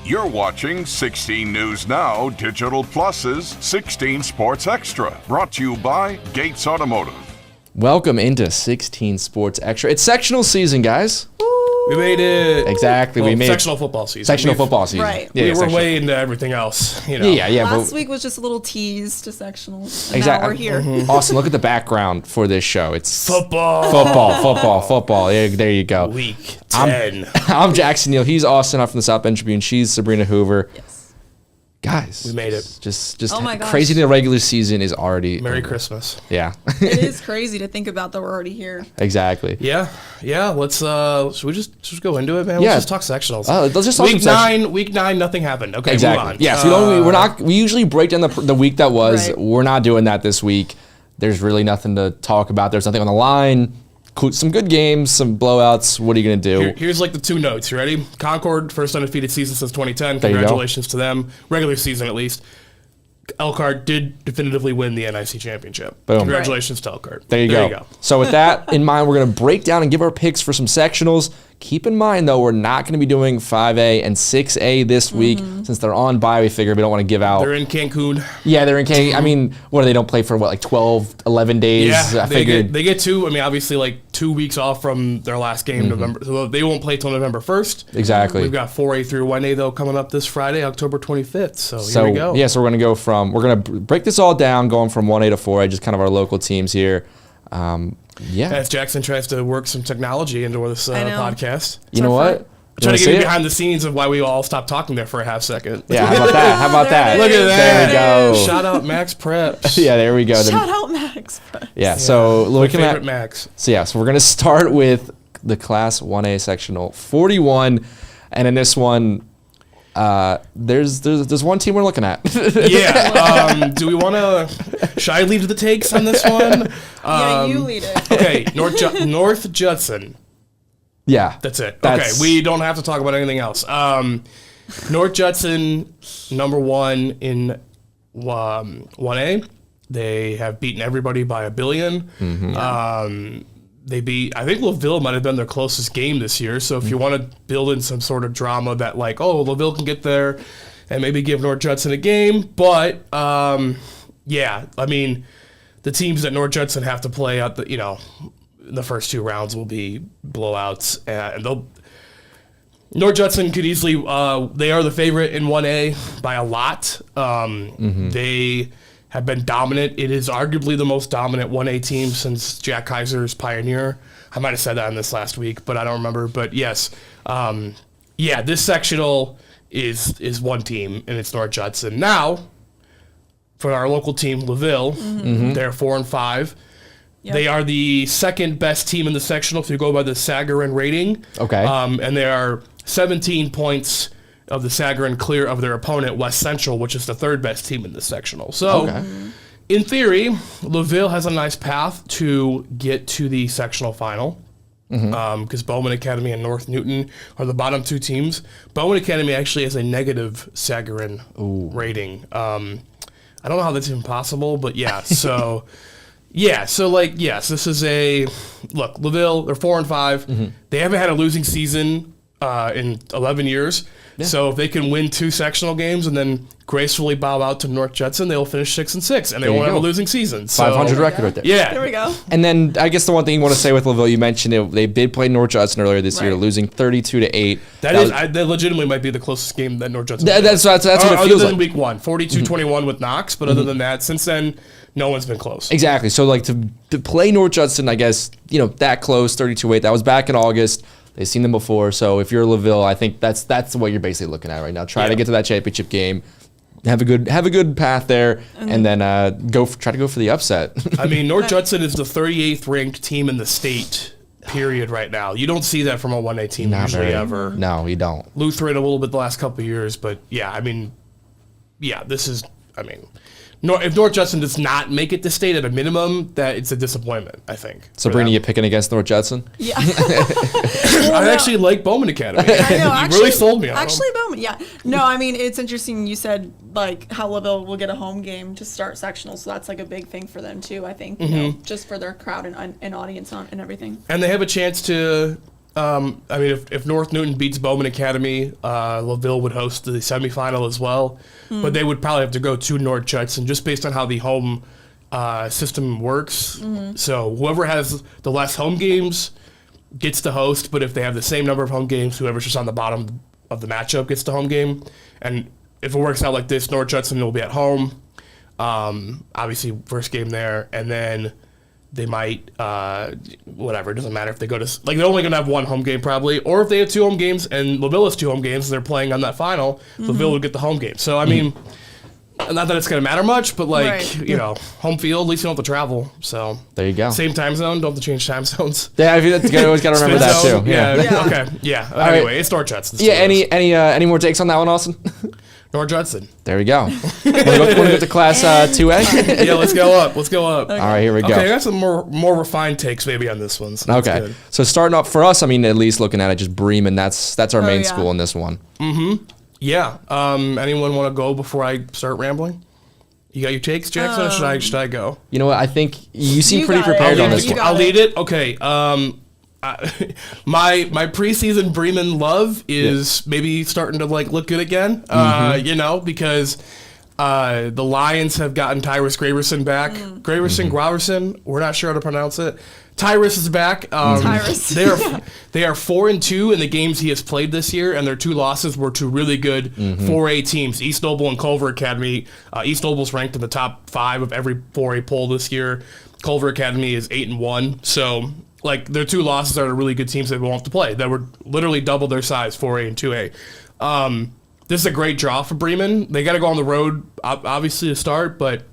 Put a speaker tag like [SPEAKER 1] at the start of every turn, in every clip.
[SPEAKER 1] You're watching 16 News Now Digital Plus's 16 Sports Extra, brought to you by Gates Automotive.
[SPEAKER 2] Welcome into 16 Sports Extra. It's sectional season, guys.
[SPEAKER 3] We made it.
[SPEAKER 2] Exactly.
[SPEAKER 3] Well,
[SPEAKER 2] we made
[SPEAKER 3] sectional football season.
[SPEAKER 2] Sectional football season.
[SPEAKER 4] Right.
[SPEAKER 2] Yeah,
[SPEAKER 3] we were
[SPEAKER 2] sectional.
[SPEAKER 3] way into everything else. You know.
[SPEAKER 2] Yeah.
[SPEAKER 4] Last week was just a little tease to sectionals. And
[SPEAKER 2] Exactly.
[SPEAKER 4] now we're here.
[SPEAKER 2] Austin, look at the background for this show. It's
[SPEAKER 3] Football.
[SPEAKER 2] Yeah, there you go.
[SPEAKER 3] Week 10.
[SPEAKER 2] I'm Jackson Neill. He's Austin Huff from the South Bend Tribune. She's Sabrina Hoover.
[SPEAKER 4] Yes.
[SPEAKER 2] Guys,
[SPEAKER 3] We made it.
[SPEAKER 2] Just
[SPEAKER 4] Oh my gosh.
[SPEAKER 2] crazy. The regular season is already
[SPEAKER 3] Merry
[SPEAKER 2] over.
[SPEAKER 3] Christmas.
[SPEAKER 2] Yeah,
[SPEAKER 4] It is crazy to think about that we're already here.
[SPEAKER 2] exactly.
[SPEAKER 3] Yeah. Let's. Should we just go into it, man?
[SPEAKER 2] Yeah.
[SPEAKER 3] Let's just talk sectionals.
[SPEAKER 2] Let's just talk
[SPEAKER 3] week
[SPEAKER 2] some
[SPEAKER 3] nine. Week 9. Nothing happened. Okay.
[SPEAKER 2] Exactly.
[SPEAKER 3] Move on.
[SPEAKER 2] Yes, we usually break down the week that was.
[SPEAKER 4] Right.
[SPEAKER 2] We're not doing that this week. There's really nothing to talk about. There's nothing on the line. Some good games, some blowouts. What are you gonna do?
[SPEAKER 3] Here's like the two notes. You ready? Concord, first undefeated season since 2010.
[SPEAKER 2] There you go.
[SPEAKER 3] Congratulations to them. Regular season at least. Elkhart did definitively win the NIC championship.
[SPEAKER 2] Boom.
[SPEAKER 3] Congratulations to Elkhart.
[SPEAKER 2] There you go. So with that in mind, we're going to break down and give our picks for some sectionals. Keep in mind, though, we're not going to be doing 5A and 6A this week. Since they're on bye, we figured we don't want to give out.
[SPEAKER 3] They're in Cancun.
[SPEAKER 2] Yeah, they're in Cancun. I mean, what, they don't play for, like 12, 11 days?
[SPEAKER 3] Yeah,
[SPEAKER 2] I
[SPEAKER 3] they
[SPEAKER 2] figured.
[SPEAKER 3] get two. I mean, obviously, like 2 weeks off from their last game, November. So they won't play till November 1st.
[SPEAKER 2] Exactly.
[SPEAKER 3] We've got 4A through 1A though coming up this Friday, October 25th. So here we go.
[SPEAKER 2] Yeah, so we're going to go we're going to break this all down, going from 1A to 4A, just kind of our local teams here.
[SPEAKER 3] As Jackson tries to work some technology into this podcast.
[SPEAKER 2] You know what?
[SPEAKER 3] Trying to
[SPEAKER 2] see
[SPEAKER 3] get you
[SPEAKER 2] it?
[SPEAKER 3] behind the scenes of why we all stopped talking there for a half second.
[SPEAKER 2] Yeah, how about that? How about that?
[SPEAKER 3] Look at that.
[SPEAKER 2] There we go.
[SPEAKER 3] Shout out Max Preps.
[SPEAKER 2] Yeah, there we go.
[SPEAKER 4] Shout out Max.
[SPEAKER 2] Yeah, so
[SPEAKER 3] My
[SPEAKER 2] looking
[SPEAKER 3] favorite
[SPEAKER 2] at
[SPEAKER 3] Max.
[SPEAKER 2] So we're gonna start with the Class 1A sectional 41, and in this one, there's one team we're looking at.
[SPEAKER 3] Yeah. Do we want to? Should I lead the takes on this one?
[SPEAKER 4] Yeah, you lead it.
[SPEAKER 3] Okay, North Judson.
[SPEAKER 2] Yeah,
[SPEAKER 3] That's it.
[SPEAKER 2] That's-
[SPEAKER 3] Okay, we don't have to talk about anything else. North Judson, number 1 in 1A. They have beaten everybody by 1 billion. They beat, I think LaVille might have been their closest game this year. So if you want to build in some sort of drama that like, oh, LaVille can get there and maybe give North Judson a game. But, yeah, I mean, the teams that North Judson have to play out the first 2 rounds will be blowouts, and North Judson could easily. They are the favorite in 1A by a lot. They have been dominant. It is arguably the most dominant 1A team since Jack Kaiser's Pioneer. I might have said that in this last week, but I don't remember. But yes, this sectional is one team, and it's North Judson. Now, for our local team, LaVille, they're 4-5.
[SPEAKER 4] Yep.
[SPEAKER 3] They are the second best team in the sectional if you go by the Sagarin rating.
[SPEAKER 2] Okay.
[SPEAKER 3] And they are 17 points of the Sagarin clear of their opponent, West Central, which is the third best team in the sectional. So, in theory, LaVille has a nice path to get to the sectional final. Because Bowman Academy and North Newton are the bottom 2 teams. Bowman Academy actually has a negative Sagarin rating. I don't know how that's even possible, but yeah, so... Yeah, so yes, this is look, LaVille, they're 4-5. They haven't had a losing season in 11 years. Yeah. So if they can win 2 sectional games and then gracefully bow out to North Judson, they'll finish 6-6, and they won't have a losing season. So,
[SPEAKER 2] 500 record right there.
[SPEAKER 3] Yeah.
[SPEAKER 4] There we go.
[SPEAKER 2] And then I guess the one thing you want to say with LaVille, you mentioned it. They did play North Judson earlier this year, losing 32-8.
[SPEAKER 3] That legitimately might be the closest game that North Judson.
[SPEAKER 2] That's what it feels
[SPEAKER 3] other than
[SPEAKER 2] like.
[SPEAKER 3] week 1, 42-21 with Knox, but other than that, since then, no one's been close.
[SPEAKER 2] Exactly. So like to play North Judson, I guess that close, 32-8. That was back in August. They've seen them before. So if you're LaVille, I think that's what you're basically looking at right now. Try to get to that championship game. Have a good path there, and then try to go for the upset.
[SPEAKER 3] I mean, North Judson is the 38th ranked team in the state. Period. Right now, you don't see that from a 1A team usually ever.
[SPEAKER 2] No, you don't.
[SPEAKER 3] Lutheran a little bit the last couple of years, but yeah, I mean, this is. I mean, if North Judson does not make it to state at a minimum, that it's a disappointment, I think.
[SPEAKER 2] Sabrina, you picking against North Judson?
[SPEAKER 4] Yeah.
[SPEAKER 3] I actually like Bowman Academy.
[SPEAKER 4] I know,
[SPEAKER 3] You really sold me on them.
[SPEAKER 4] Actually, Bowman, yeah. No, I mean, it's interesting you said, like, how LaVille will get a home game to start sectional, so that's, like, a big thing for them, too, I think, you know, just for their crowd and audience and everything.
[SPEAKER 3] And they have a chance to I mean, if North Newton beats Bowman Academy, LaVille would host the semifinal as well. But they would probably have to go to North Judson just based on how the home system works. So whoever has the less home games gets to host, but if they have the same number of home games, whoever's just on the bottom of the matchup gets the home game. And if it works out like this, North Judson will be at home. Obviously, first game there, and then they might, whatever, it doesn't matter if they go to, like, they're only going to have one home game probably, or if they have 2 home games and LaVille has 2 home games and they're playing on that final, LaVille would get the home game. So, I mean, not that it's going to matter much, but, like, you know, home field, at least you don't have to travel. So,
[SPEAKER 2] There you go.
[SPEAKER 3] same time zone, don't have to change time zones.
[SPEAKER 2] Yeah, I feel that's good. Always got to remember that
[SPEAKER 3] Zone,
[SPEAKER 2] too.
[SPEAKER 3] Yeah. Okay. Yeah. Anyway, it's North Judson.
[SPEAKER 2] Yeah. Any more takes on that one, Austin?
[SPEAKER 3] North Judson.
[SPEAKER 2] There we go. Want to go to Class 2A?
[SPEAKER 3] Yeah, let's go up.
[SPEAKER 2] All right, here we go.
[SPEAKER 3] Okay, I got some more refined takes maybe on this one. So that's
[SPEAKER 2] Okay,
[SPEAKER 3] good.
[SPEAKER 2] so starting off for us, I mean, at least looking at it, just Bremen. That's our main
[SPEAKER 4] yeah.
[SPEAKER 2] school in this one.
[SPEAKER 3] Yeah. Anyone want to go before I start rambling? You got your takes, Jackson, or should I go?
[SPEAKER 2] You know what? I think you seem
[SPEAKER 4] You
[SPEAKER 2] pretty
[SPEAKER 4] got it.
[SPEAKER 2] prepared on
[SPEAKER 4] You
[SPEAKER 2] this one.
[SPEAKER 4] got
[SPEAKER 3] I'll
[SPEAKER 4] it.
[SPEAKER 3] lead it. Okay. My preseason Bremen love is maybe starting to like look good again. You know, because the Lions have gotten Tyrus Graverson back. Graverson, we're not sure how to pronounce it. Tyrus is back.
[SPEAKER 4] Tyrus.
[SPEAKER 3] They are 4-2 in the games he has played this year, and their 2 losses were to really good 4A teams, East Noble and Culver Academy. East Noble's ranked in the top 5 of every 4A poll this year. Culver Academy is 8-1. So, like, their 2 losses are to really good teams that won't have to play. That would literally double their size, 4A and 2A. This is a great draw for Bremen. They got to go on the road, obviously, to start, but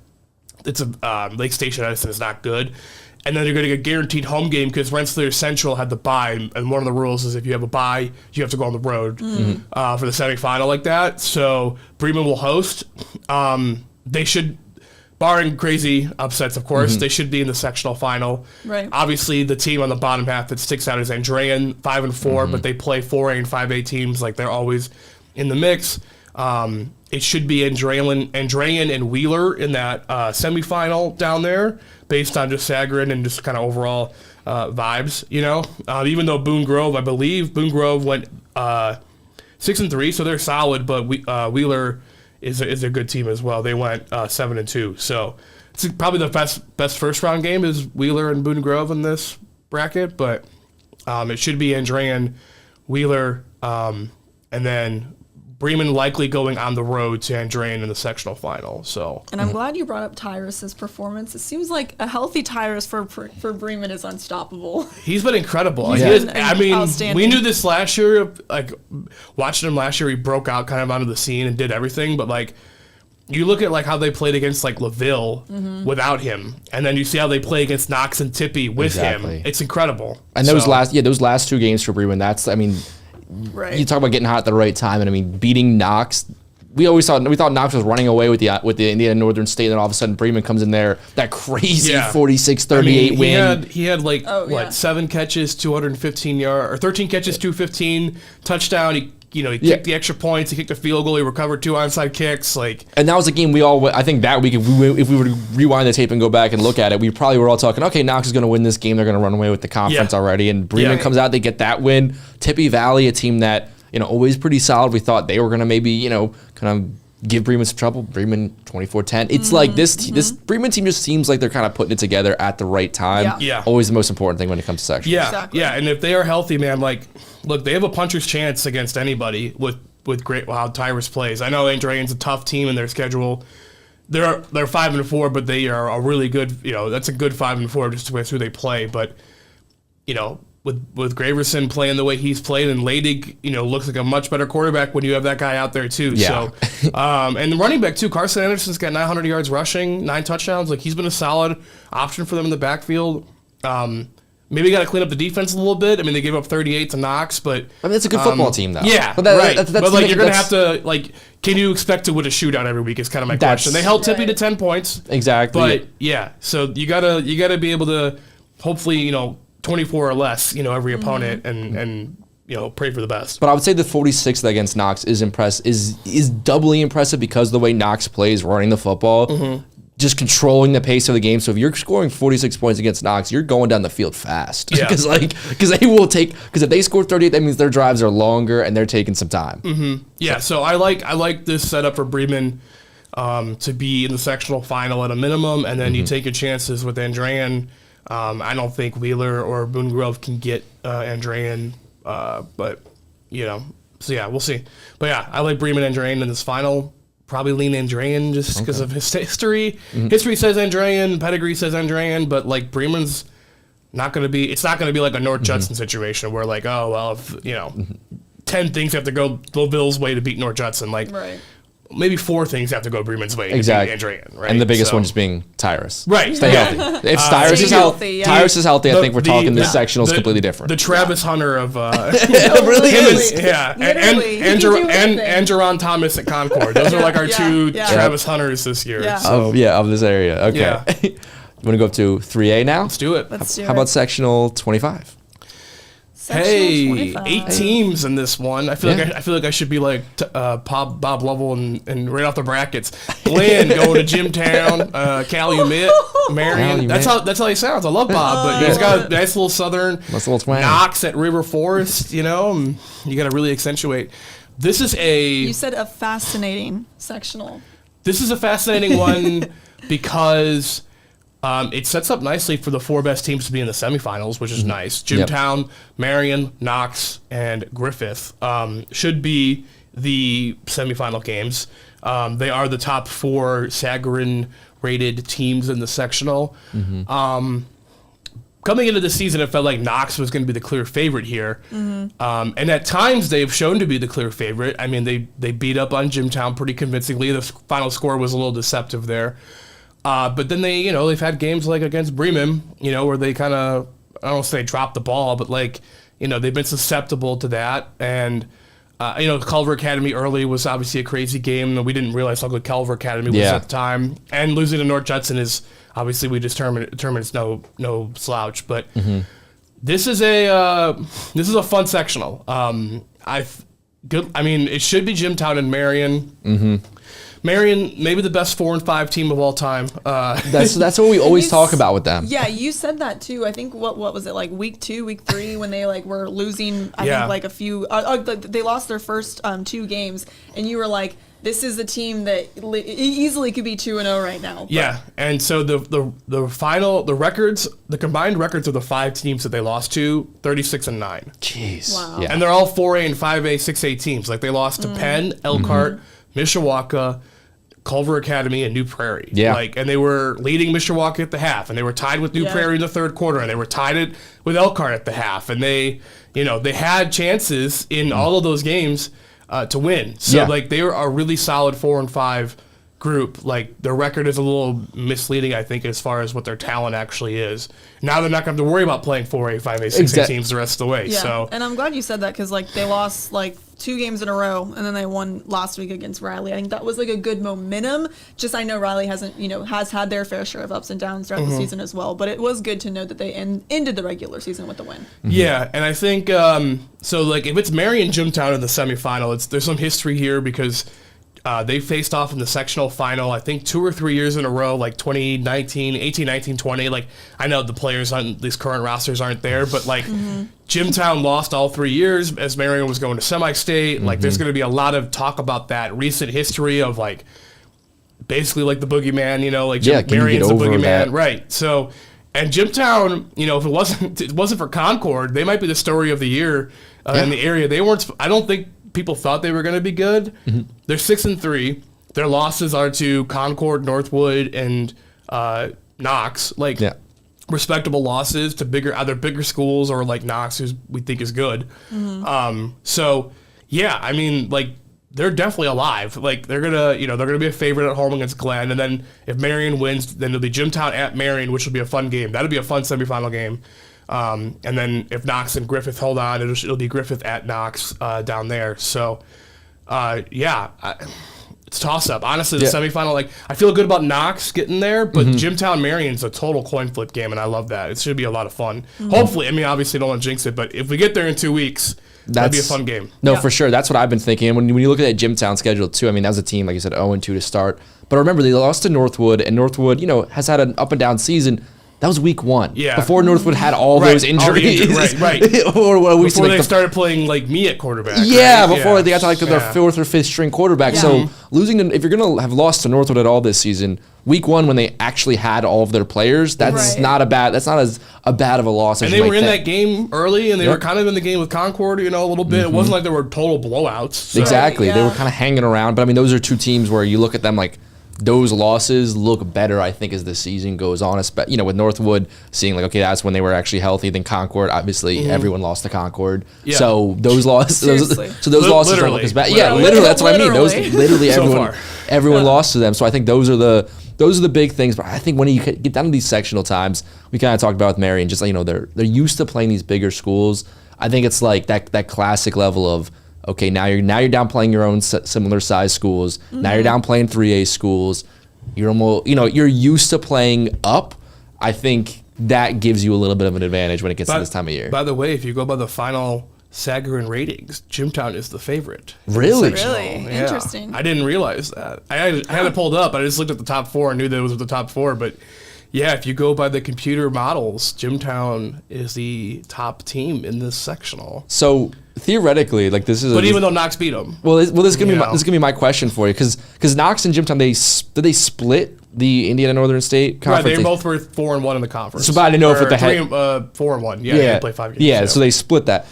[SPEAKER 3] it's a Lake Station Edison is not good. And then they're going to get a guaranteed home game because Rensselaer Central had the bye, and one of the rules is if you have a bye, you have to go on the road for the semifinal like that. So Bremen will host. They should, barring crazy upsets, of course, they should be in the sectional final.
[SPEAKER 4] Right.
[SPEAKER 3] Obviously, the team on the bottom half that sticks out is Andrean, 5-4, but they play 4A and 5A teams. Like, they're always in the mix. It should be Andrean and Wheeler in that semifinal down there, based on just Sagarin and just kind of overall vibes, you know. Even though Boone Grove, I believe Boone Grove went 6-3, so they're solid. But Wheeler is a good team as well. They went 7-2, so it's probably the best first round game is Wheeler and Boone Grove in this bracket. But it should be Andrean, Wheeler, and then Bremen likely going on the road to Andrean in the sectional final. So,
[SPEAKER 4] And I'm glad you brought up Tyrus's performance. It seems like a healthy Tyrus for Bremen is unstoppable.
[SPEAKER 3] he's been incredible.
[SPEAKER 4] He's
[SPEAKER 3] He is-
[SPEAKER 4] been
[SPEAKER 3] I mean,
[SPEAKER 4] outstanding.
[SPEAKER 3] we knew this last year. Like, watching him last year, he broke out kind of onto the scene and did everything. But, like, you look at like how they played against like LaVille without him, and then you see how they play against Knox and Tippy with
[SPEAKER 2] Exactly.
[SPEAKER 3] him. It's incredible.
[SPEAKER 2] And those
[SPEAKER 3] So-
[SPEAKER 2] last 2 games for Bremen, that's, I mean,
[SPEAKER 4] Right.
[SPEAKER 2] you talk about getting hot at the right time, and I mean, beating Knox. We thought Knox was running away with the Indiana Northern State, and then all of a sudden Bremen comes in there, that crazy 46-38 win.
[SPEAKER 3] He had like 7 catches, 215 yards, or 13 catches, 215 touchdown. He kicked the extra points. He kicked a field goal. He recovered 2 onside kicks. Like,
[SPEAKER 2] And that was a game I think that week, if we were to rewind the tape and go back and look at it, we probably were all talking, okay, Knox is going to win this game. They're going to run away with the conference already. And Bremen comes out, they get that win. Tippy Valley, a team that, always pretty solid. We thought they were going to maybe, kind of give Bremen some trouble. Bremen 24-10. It's like this Bremen team just seems like they're kind of putting it together at the right time.
[SPEAKER 3] Yeah.
[SPEAKER 2] Always the most important thing when it comes to section.
[SPEAKER 3] yeah,
[SPEAKER 4] Exactly.
[SPEAKER 3] yeah. And if they are healthy, man, like, look, they have a puncher's chance against anybody with great how Tyrus plays. I know Andrean's a tough team in their schedule. They're 5-4, but they are a really good. That's a good 5-4 just with who they play. But with Graverson playing the way he's played, and Leidig, looks like a much better quarterback when you have that guy out there too.
[SPEAKER 2] Yeah.
[SPEAKER 3] So, and the running back too, Carson Anderson's got 900 yards rushing, 9 touchdowns. Like, he's been a solid option for them in the backfield. Maybe got to clean up the defense a little bit. I mean, they gave up 38 to Knox, but
[SPEAKER 2] I mean, it's a good football team, though.
[SPEAKER 3] Yeah,
[SPEAKER 2] but
[SPEAKER 3] right.
[SPEAKER 2] that's
[SPEAKER 3] But like, you're gonna have
[SPEAKER 2] that's-
[SPEAKER 3] to like. Can you expect to win a shootout every week? Is kind of my question. They held Tippy to 10 points,
[SPEAKER 2] Exactly.
[SPEAKER 3] but yeah. So you gotta be able to hopefully 24 or less every opponent and pray for the best.
[SPEAKER 2] But I would say the 46 against Knox is doubly impressive because of the way Knox plays running the football. just controlling the pace of the game. So if you're scoring 46 points against Knox, you're going down the field fast.
[SPEAKER 3] Yeah.
[SPEAKER 2] Because if they score 38, that means their drives are longer and they're taking some time.
[SPEAKER 3] Yeah, so I like this setup for Bremen to be in the sectional final at a minimum, and then you take your chances with Andrean. I don't think Wheeler or Boone Grove can get Andrean, but so yeah, we'll see. But yeah, I like Bremen Andrean in this final. Probably lean Andrean just because of his history. History says Andrean, pedigree says Andrean, but like Bremen's not going to be. It's not going to be like a North Judson situation where like, oh well, if 10 things have to go LaVille's way to beat North Judson, like maybe 4 things have to go Bremen's way to beat Andrean, right?
[SPEAKER 2] And the biggest one just being Tyrus.
[SPEAKER 3] Right.
[SPEAKER 2] Stay healthy. If Tyrus is healthy, I think we're talking the sectional is completely different.
[SPEAKER 3] The Travis Hunter of
[SPEAKER 2] it really is.
[SPEAKER 3] and Jerron Thomas at Concord. Those are like our 2 Travis Hunters this year.
[SPEAKER 4] Yeah.
[SPEAKER 3] So.
[SPEAKER 2] Of this area. Okay.
[SPEAKER 3] Yeah.
[SPEAKER 2] You want to go up to 3A now?
[SPEAKER 3] Let's do it.
[SPEAKER 2] How about sectional 25?
[SPEAKER 3] Hey,
[SPEAKER 4] 25.
[SPEAKER 3] 8 teams in this one. I feel like I should be like Bob Lovell and right off the brackets. Glenn going to Jimtown, Calumet, Marion. That's how he sounds. I love Bob, but he's got a nice little southern. Knox at River Forest. You got to really accentuate. This is
[SPEAKER 4] You said a fascinating sectional.
[SPEAKER 3] This is a fascinating one because. It sets up nicely for the 4 best teams to be in the semifinals, which is nice. Jimtown, Marion, Knox, and Griffith should be the semifinal games. They are the top 4 Sagarin-rated teams in the sectional. Coming into the season, it felt like Knox was going to be the clear favorite here. And at times, they've shown to be the clear favorite. I mean, they beat up on Jimtown pretty convincingly. The final score was a little deceptive there. But then they've had games like against Bremen, where they kind of, I don't want to say dropped the ball, but they've been susceptible to that. And, Culver Academy early was obviously a crazy game. And we didn't realize how good Culver Academy was at the time. And losing to North Judson is, obviously we determined it's no slouch. But this is a fun sectional. It should be Jimtown and Marion. Marion, maybe the best 4 and 5 team of all time.
[SPEAKER 2] That's what we always talk about with them.
[SPEAKER 4] Yeah, you said that too. I think what was it, like week 2, week 3 when they were losing? I think like a few. They lost their first 2 games, and you were like, this is a team that easily could be 2-0 right now. But. Yeah,
[SPEAKER 3] and so the combined records of the 5 teams that they lost to, 36-9.
[SPEAKER 2] Jeez.
[SPEAKER 4] Wow.
[SPEAKER 3] Yeah. And they're all 4A and 5A, 6A teams. Like they lost to Penn, Elkhart, Mishawaka, Culver Academy, and New Prairie.
[SPEAKER 2] Yeah.
[SPEAKER 3] And they were leading Mishawaka at the half, and they were tied with New Prairie in the third quarter, and they were tied with Elkhart at the half, and they had chances in all of those games to win. So they are a really solid 4 and 5 group. Like their record is a little misleading, I think, as far as what their talent actually is. Now they're not going to have to worry about playing 4A, 5A, 6A teams the rest of the way.
[SPEAKER 4] Yeah.
[SPEAKER 3] So
[SPEAKER 4] and I'm glad you said that because they lost 2 games in a row, and then they won last week against Riley. I think that was a good momentum. Just I know Riley hasn't, has had their fair share of ups and downs throughout the season as well. But it was good to know that they ended the regular season with a win.
[SPEAKER 3] Yeah, and I think if it's Marion Jimtown in the semifinal, there's some history here because they faced off in the sectional final, I think 2 or 3 years in a row, like 2019, 18, 19, 20. I know the players on these current rosters aren't there, but Jimtown lost all 3 years as Marion was going to semi-state. There's going to be a lot of talk about that recent history of basically the boogeyman, Marion's the boogeyman. That? Right. So, and Jimtown, if it wasn't for Concord, they might be the story of the year in the area. They weren't, I don't think people thought they were going to be good. They're 6-3. Their losses are to Concord, Northwood, and Knox. Respectable losses to either bigger schools or Knox, who we think is good. They're definitely alive. They're gonna be a favorite at home against Glenn, and then if Marion wins, then it'll be Jimtown at Marion, which will be a fun game. That'll be a fun semifinal game. And then if Knox and Griffith hold on, it'll be Griffith at Knox down there. So, it's toss-up. Honestly, the semifinal, I feel good about Knox getting there, but Jimtown Marion's a total coin flip game, and I love that. It should be a lot of fun. Hopefully, obviously don't want to jinx it, but if we get there in 2 weeks, That'd be a fun game.
[SPEAKER 2] No,
[SPEAKER 4] Yeah.
[SPEAKER 2] for sure. That's what I've been thinking. And when you look at that Jimtown schedule too, I mean, that was a team, like you said, 0-2 to start. But remember, they lost to Northwood, and Northwood, has had an up and down season. That was week 1.
[SPEAKER 3] Yeah.
[SPEAKER 2] Before Northwood had all
[SPEAKER 3] Right,
[SPEAKER 2] those
[SPEAKER 3] all the
[SPEAKER 2] injuries.
[SPEAKER 3] right.
[SPEAKER 2] or we
[SPEAKER 3] Before they started playing like me at quarterback.
[SPEAKER 2] Yeah,
[SPEAKER 3] right?
[SPEAKER 2] before they got to like their
[SPEAKER 3] Yeah.
[SPEAKER 2] 4th or 5th string quarterback.
[SPEAKER 4] Yeah.
[SPEAKER 2] So losing to, if you're going to have lost to Northwood at all this season, week 1 when they actually had all of their players, that's
[SPEAKER 4] Right.
[SPEAKER 2] not as bad of a loss as
[SPEAKER 3] And
[SPEAKER 2] you
[SPEAKER 3] they
[SPEAKER 2] might
[SPEAKER 3] were in
[SPEAKER 2] think.
[SPEAKER 3] that game early, and they
[SPEAKER 2] Yep.
[SPEAKER 3] were kind of in the game with Concord, a little bit. It wasn't like they were total blowouts. So.
[SPEAKER 2] Exactly. They
[SPEAKER 4] Yeah.
[SPEAKER 2] were kind of hanging around. But I mean, those are two teams where you look at them like those losses look better, I think, as the season goes on. With Northwood seeing like, okay, that's when they were actually healthy. Then Concord, obviously, everyone lost to Concord.
[SPEAKER 3] Yeah.
[SPEAKER 2] So those losses,
[SPEAKER 4] Seriously.
[SPEAKER 2] those losses don't look as bad. Yeah, literally, that's what I mean. Those literally
[SPEAKER 3] So
[SPEAKER 2] everyone
[SPEAKER 3] far.
[SPEAKER 2] lost to them. So I think those are the big things. But I think when you get down to these sectional times, we kind of talked about with Marion, just like, they're used to playing these bigger schools. I think it's like that classic level of, okay, now you're down playing your own similar size schools. Now you're down playing 3A schools. You're almost, you're used to playing up. I think that gives you a little bit of an advantage when it gets to this time of year.
[SPEAKER 3] By the way, if you go by the final Sagarin ratings, Jimtown is the favorite.
[SPEAKER 2] Really?
[SPEAKER 4] Really?
[SPEAKER 3] Yeah.
[SPEAKER 4] Interesting.
[SPEAKER 3] I didn't realize that. I had it pulled up. I just looked at the top 4 and knew that it was the top 4. But yeah, if you go by the computer models, Jimtown is the top team in this sectional.
[SPEAKER 2] So theoretically, like this is.
[SPEAKER 3] But even though Knox beat them.
[SPEAKER 2] Well, this is gonna be my question for you, because Knox and Jimtown, did they split the Indiana Northern State
[SPEAKER 3] Right,
[SPEAKER 2] conference?
[SPEAKER 3] they both were 4-1 in the conference.
[SPEAKER 2] So, but I didn't know if
[SPEAKER 3] Or
[SPEAKER 2] with the head-
[SPEAKER 3] 4-1. Yeah, they play 5 games.
[SPEAKER 2] Yeah, so they split that.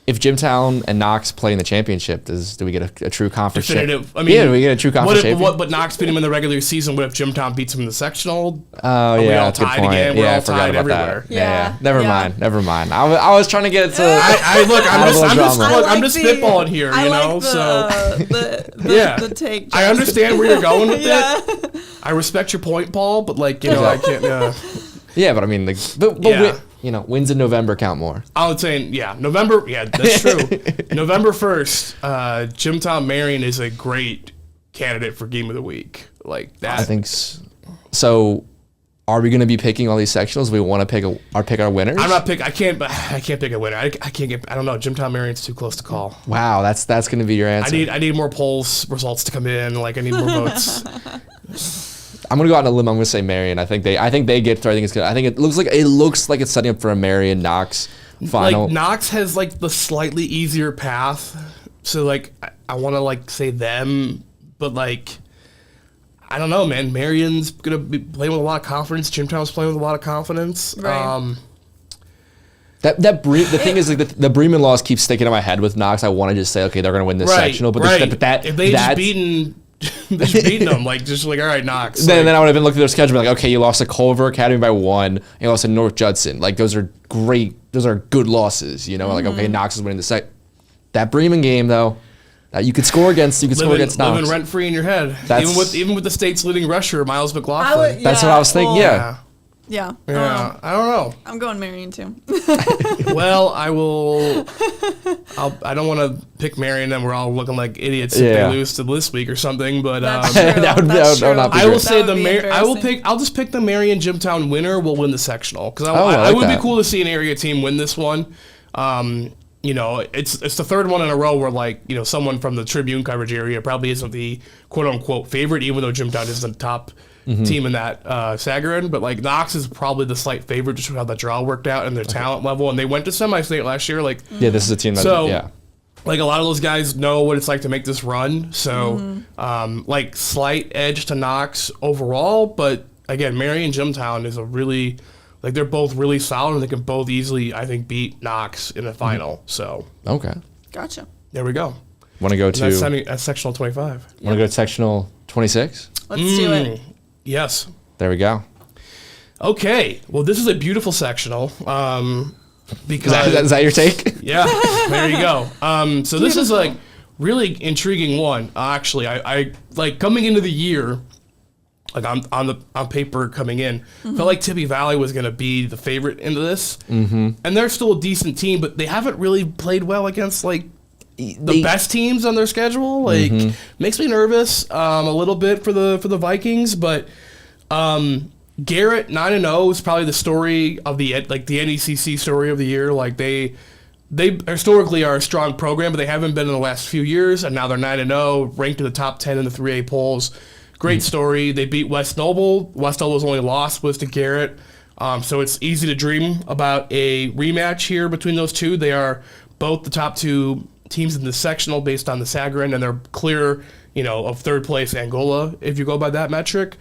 [SPEAKER 2] If Jimtown and Knox play in the championship, do we get a true conference?
[SPEAKER 3] Definitive. I mean,
[SPEAKER 2] do we get a true conference champion?
[SPEAKER 3] But Knox beat him in the regular season. What if Jimtown beats him in the sectional?
[SPEAKER 2] Oh
[SPEAKER 3] Are we
[SPEAKER 2] yeah,
[SPEAKER 3] all
[SPEAKER 2] that's a good
[SPEAKER 3] tied
[SPEAKER 2] point.
[SPEAKER 3] again? We're
[SPEAKER 2] Yeah,
[SPEAKER 3] all
[SPEAKER 2] I forgot
[SPEAKER 3] tied
[SPEAKER 2] about
[SPEAKER 3] everywhere.
[SPEAKER 2] that. Yeah.
[SPEAKER 4] Yeah.
[SPEAKER 2] Never
[SPEAKER 4] Yeah.
[SPEAKER 2] mind. I was trying to get it to.
[SPEAKER 3] I'm just spitballing here,
[SPEAKER 4] I like
[SPEAKER 3] so
[SPEAKER 4] the, the take.
[SPEAKER 3] I understand where you're going with
[SPEAKER 4] Yeah.
[SPEAKER 3] it. I respect your point, Paul, but I can't.
[SPEAKER 2] Yeah, but I mean, but
[SPEAKER 3] Yeah.
[SPEAKER 2] wins in November count more.
[SPEAKER 3] I was saying, November. Yeah, that's true. November 1st, Jimtown Marion is a great candidate for game of the week. Like that.
[SPEAKER 2] I think so. Are we going to be picking all these sectionals? We want to pick our winners.
[SPEAKER 3] I'm not pick. I can't pick a winner. I can't get. I don't know. Jimtown Marion's too close to call.
[SPEAKER 2] Wow, that's going to be your answer.
[SPEAKER 3] I need more polls results to come in. I need more votes.
[SPEAKER 2] I'm gonna go out on a limb. I'm gonna say Marion. I think they get through. I think it's good. I think it looks like it's setting up for a Marion Knox final.
[SPEAKER 3] Knox has the slightly easier path, so I want to say them, but I don't know, man. Marion's gonna be playing with a lot of confidence. Jimtown's playing with a lot of confidence.
[SPEAKER 4] Right.
[SPEAKER 2] The thing is, the Bremen loss keeps sticking in my head with Knox. I want to just say, okay, they're gonna win this sectional, but
[SPEAKER 3] if they just beaten them, all right, Knox.
[SPEAKER 2] Then I would have been looking at their schedule, and be like, okay, you lost to Culver Academy by 1, and you lost to North Judson. Those are great. Those are good losses. Okay, Knox is winning the sec. That Bremen game though. That you could score against. You could score against Knox.
[SPEAKER 3] Living rent free in your head. Even with the state's leading rusher, Miles McLaughlin.
[SPEAKER 2] That's what I was thinking.
[SPEAKER 4] Well,
[SPEAKER 2] Yeah.
[SPEAKER 4] Yeah.
[SPEAKER 3] I don't know.
[SPEAKER 4] I'm going Marion too.
[SPEAKER 3] Well, I will. I don't want to pick Marion, and we're all looking like idiots if
[SPEAKER 2] Yeah.
[SPEAKER 3] they lose to this week or something. But
[SPEAKER 4] That's true.
[SPEAKER 2] That would
[SPEAKER 4] That's true.
[SPEAKER 2] not be
[SPEAKER 3] I will
[SPEAKER 2] great.
[SPEAKER 3] say
[SPEAKER 4] That would be
[SPEAKER 3] I'll just pick the Marion Jimtown winner will win the sectional because
[SPEAKER 2] I
[SPEAKER 3] I
[SPEAKER 2] like
[SPEAKER 3] would
[SPEAKER 2] that.
[SPEAKER 3] be cool to see an area team win this one. It's the third one in a row where someone from the Tribune coverage area probably isn't the quote unquote favorite, even though Jimtown is the top team in that Sagarin. But Knox is probably the slight favorite just how that draw worked out and their talent level, and they went to semi-state last year.
[SPEAKER 2] Yeah, this is a team that.
[SPEAKER 3] So,
[SPEAKER 2] yeah.
[SPEAKER 3] a lot of those guys know what it's like to make this run. So, slight edge to Knox overall. But again, Marion Jimtown is a really, they're both really solid and they can both easily, I think, beat Knox in the final. So,
[SPEAKER 2] Okay.
[SPEAKER 4] Gotcha.
[SPEAKER 3] there we go.
[SPEAKER 2] Want to go to?
[SPEAKER 3] That's sectional 25.
[SPEAKER 2] Want to go to sectional 26?
[SPEAKER 4] Let's do it.
[SPEAKER 3] Yes.
[SPEAKER 2] There we go.
[SPEAKER 3] Okay. Well, this is a beautiful sectional. Because
[SPEAKER 2] Is that your take?
[SPEAKER 3] yeah, there you go. So this is really intriguing one. Actually, I coming into the year, on paper coming in, felt like Tippy Valley was going to be the favorite into this, and they're still a decent team, but they haven't really played well against the best teams on their schedule. Makes me nervous a little bit for the Vikings, but Garrett 9-0 is probably the story of the NECC story of the year. they historically are a strong program, but they haven't been in the last few years, and now they're 9-0, ranked in the top 10 in the 3A polls. Great story. They beat West Noble. West Noble's only loss was to Garrett. So it's easy to dream about a rematch here between those two. They are both the top two teams in the sectional based on the Sagarin, and they're clear, of third place Angola, if you go by that metric.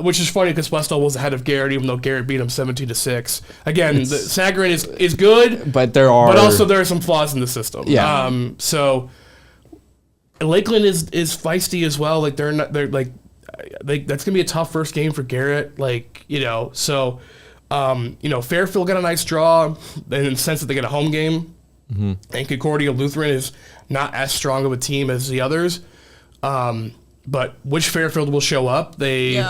[SPEAKER 3] Which is funny because West Noble was ahead of Garrett, even though Garrett beat him 17-6. Again, the Sagarin is good,
[SPEAKER 2] but
[SPEAKER 3] also there are some flaws in the system.
[SPEAKER 2] Yeah.
[SPEAKER 3] So Lakeland is feisty as well. Like that's gonna be a tough first game for Garrett. So Fairfield got a nice draw in the sense that they get a home game, and Concordia Lutheran is not as strong of a team as the others. But which Fairfield will show up? They're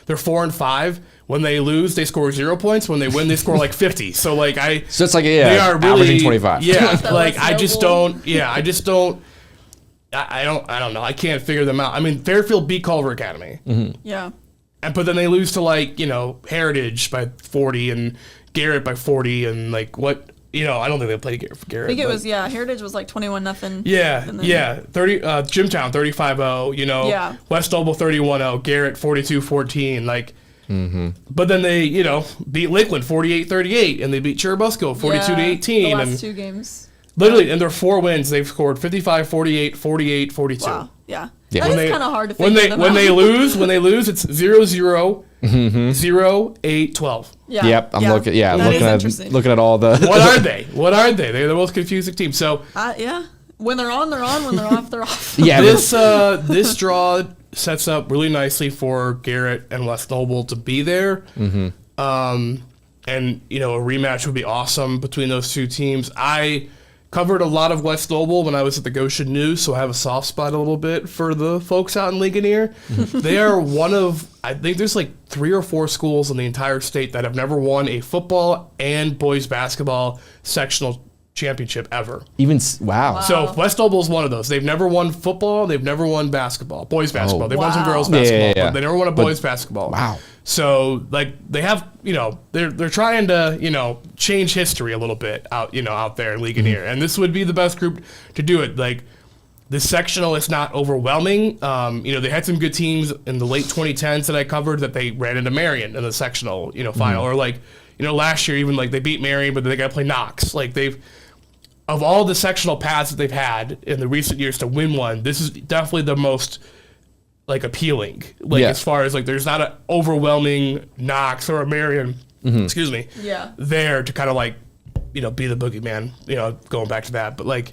[SPEAKER 3] 4-5. When they lose, they score 0 points. When they win, they score 50. So
[SPEAKER 2] it's
[SPEAKER 3] they are really
[SPEAKER 2] averaging 25.
[SPEAKER 3] Yeah, I don't know. I can't figure them out. I mean, Fairfield beat Culver Academy.
[SPEAKER 4] Yeah.
[SPEAKER 3] But then they lose to Heritage by 40 and Garrett by 40 and what. I don't think they played Garrett.
[SPEAKER 4] I think it was, Heritage was 21-0.
[SPEAKER 3] Yeah, 30, Jimtown 35-0, West Noble 31-0, Garrett 42-14, But then they, beat Lakeland 48-38, and they beat Churubusco 42-18.
[SPEAKER 4] The last two games.
[SPEAKER 3] Literally, in their 4 wins, they've scored 55, 48, 48, 42.
[SPEAKER 4] Wow, yeah.
[SPEAKER 2] Yeah.
[SPEAKER 4] That is kind of hard to figure them out.
[SPEAKER 3] When they lose, it's 0-0, 0-8-12.
[SPEAKER 4] Yeah.
[SPEAKER 2] Yep, I'm looking at all the.
[SPEAKER 3] What are they? They're the most confusing team. So
[SPEAKER 4] when they're on, they're on. When they're off, they're off.
[SPEAKER 2] Yeah,
[SPEAKER 3] this draw sets up really nicely for Garrett and West Noble to be there. And a rematch would be awesome between those two teams. I covered a lot of West Noble when I was at the Goshen News, so I have a soft spot a little bit for the folks out in Ligonier. They are one of, I think there's 3 or 4 schools in the entire state that have never won a football and boys basketball sectional championship ever.
[SPEAKER 2] Wow.
[SPEAKER 3] So West Noble is one of those. They've never won football. They've never won basketball, boys basketball. They've won some girls basketball, but they never won a boys basketball.
[SPEAKER 2] Wow.
[SPEAKER 3] So they have, they're trying to, change history a little bit out there in Ligonier, and this would be the best group to do it. The sectional is not overwhelming. They had some good teams in the late 2010s that I covered that they ran into Marion in the sectional, final, or last year even they beat Marion, but they got to play Knox. Of all the sectional paths that they've had in the recent years to win one, this is definitely the most appealing. As far as there's not an overwhelming Knox or a Marion, excuse me, there to kind of be the boogeyman, going back to that. But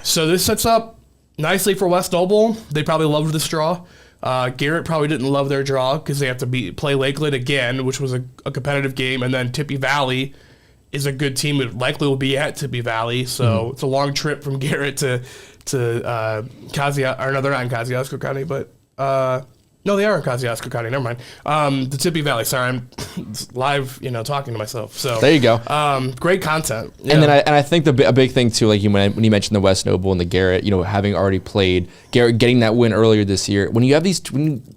[SPEAKER 3] so this sets up nicely for West Noble. They probably loved this draw. Garrett probably didn't love their draw because they have to play Lakeland again, which was a competitive game, and then Tippy Valley is a good team. It likely will be at Tippy Valley, so it's a long trip from Garrett to they're not in Kosciuszko County, but no, they are in Kosciuszko County. Never mind. The Tippy Valley. Sorry, I'm live, talking to myself. So
[SPEAKER 2] there you go.
[SPEAKER 3] Great content. Yeah.
[SPEAKER 2] And then I think a big thing too, when you mentioned the West Noble and the Garrett, having already played Garrett, getting that win earlier this year. When you have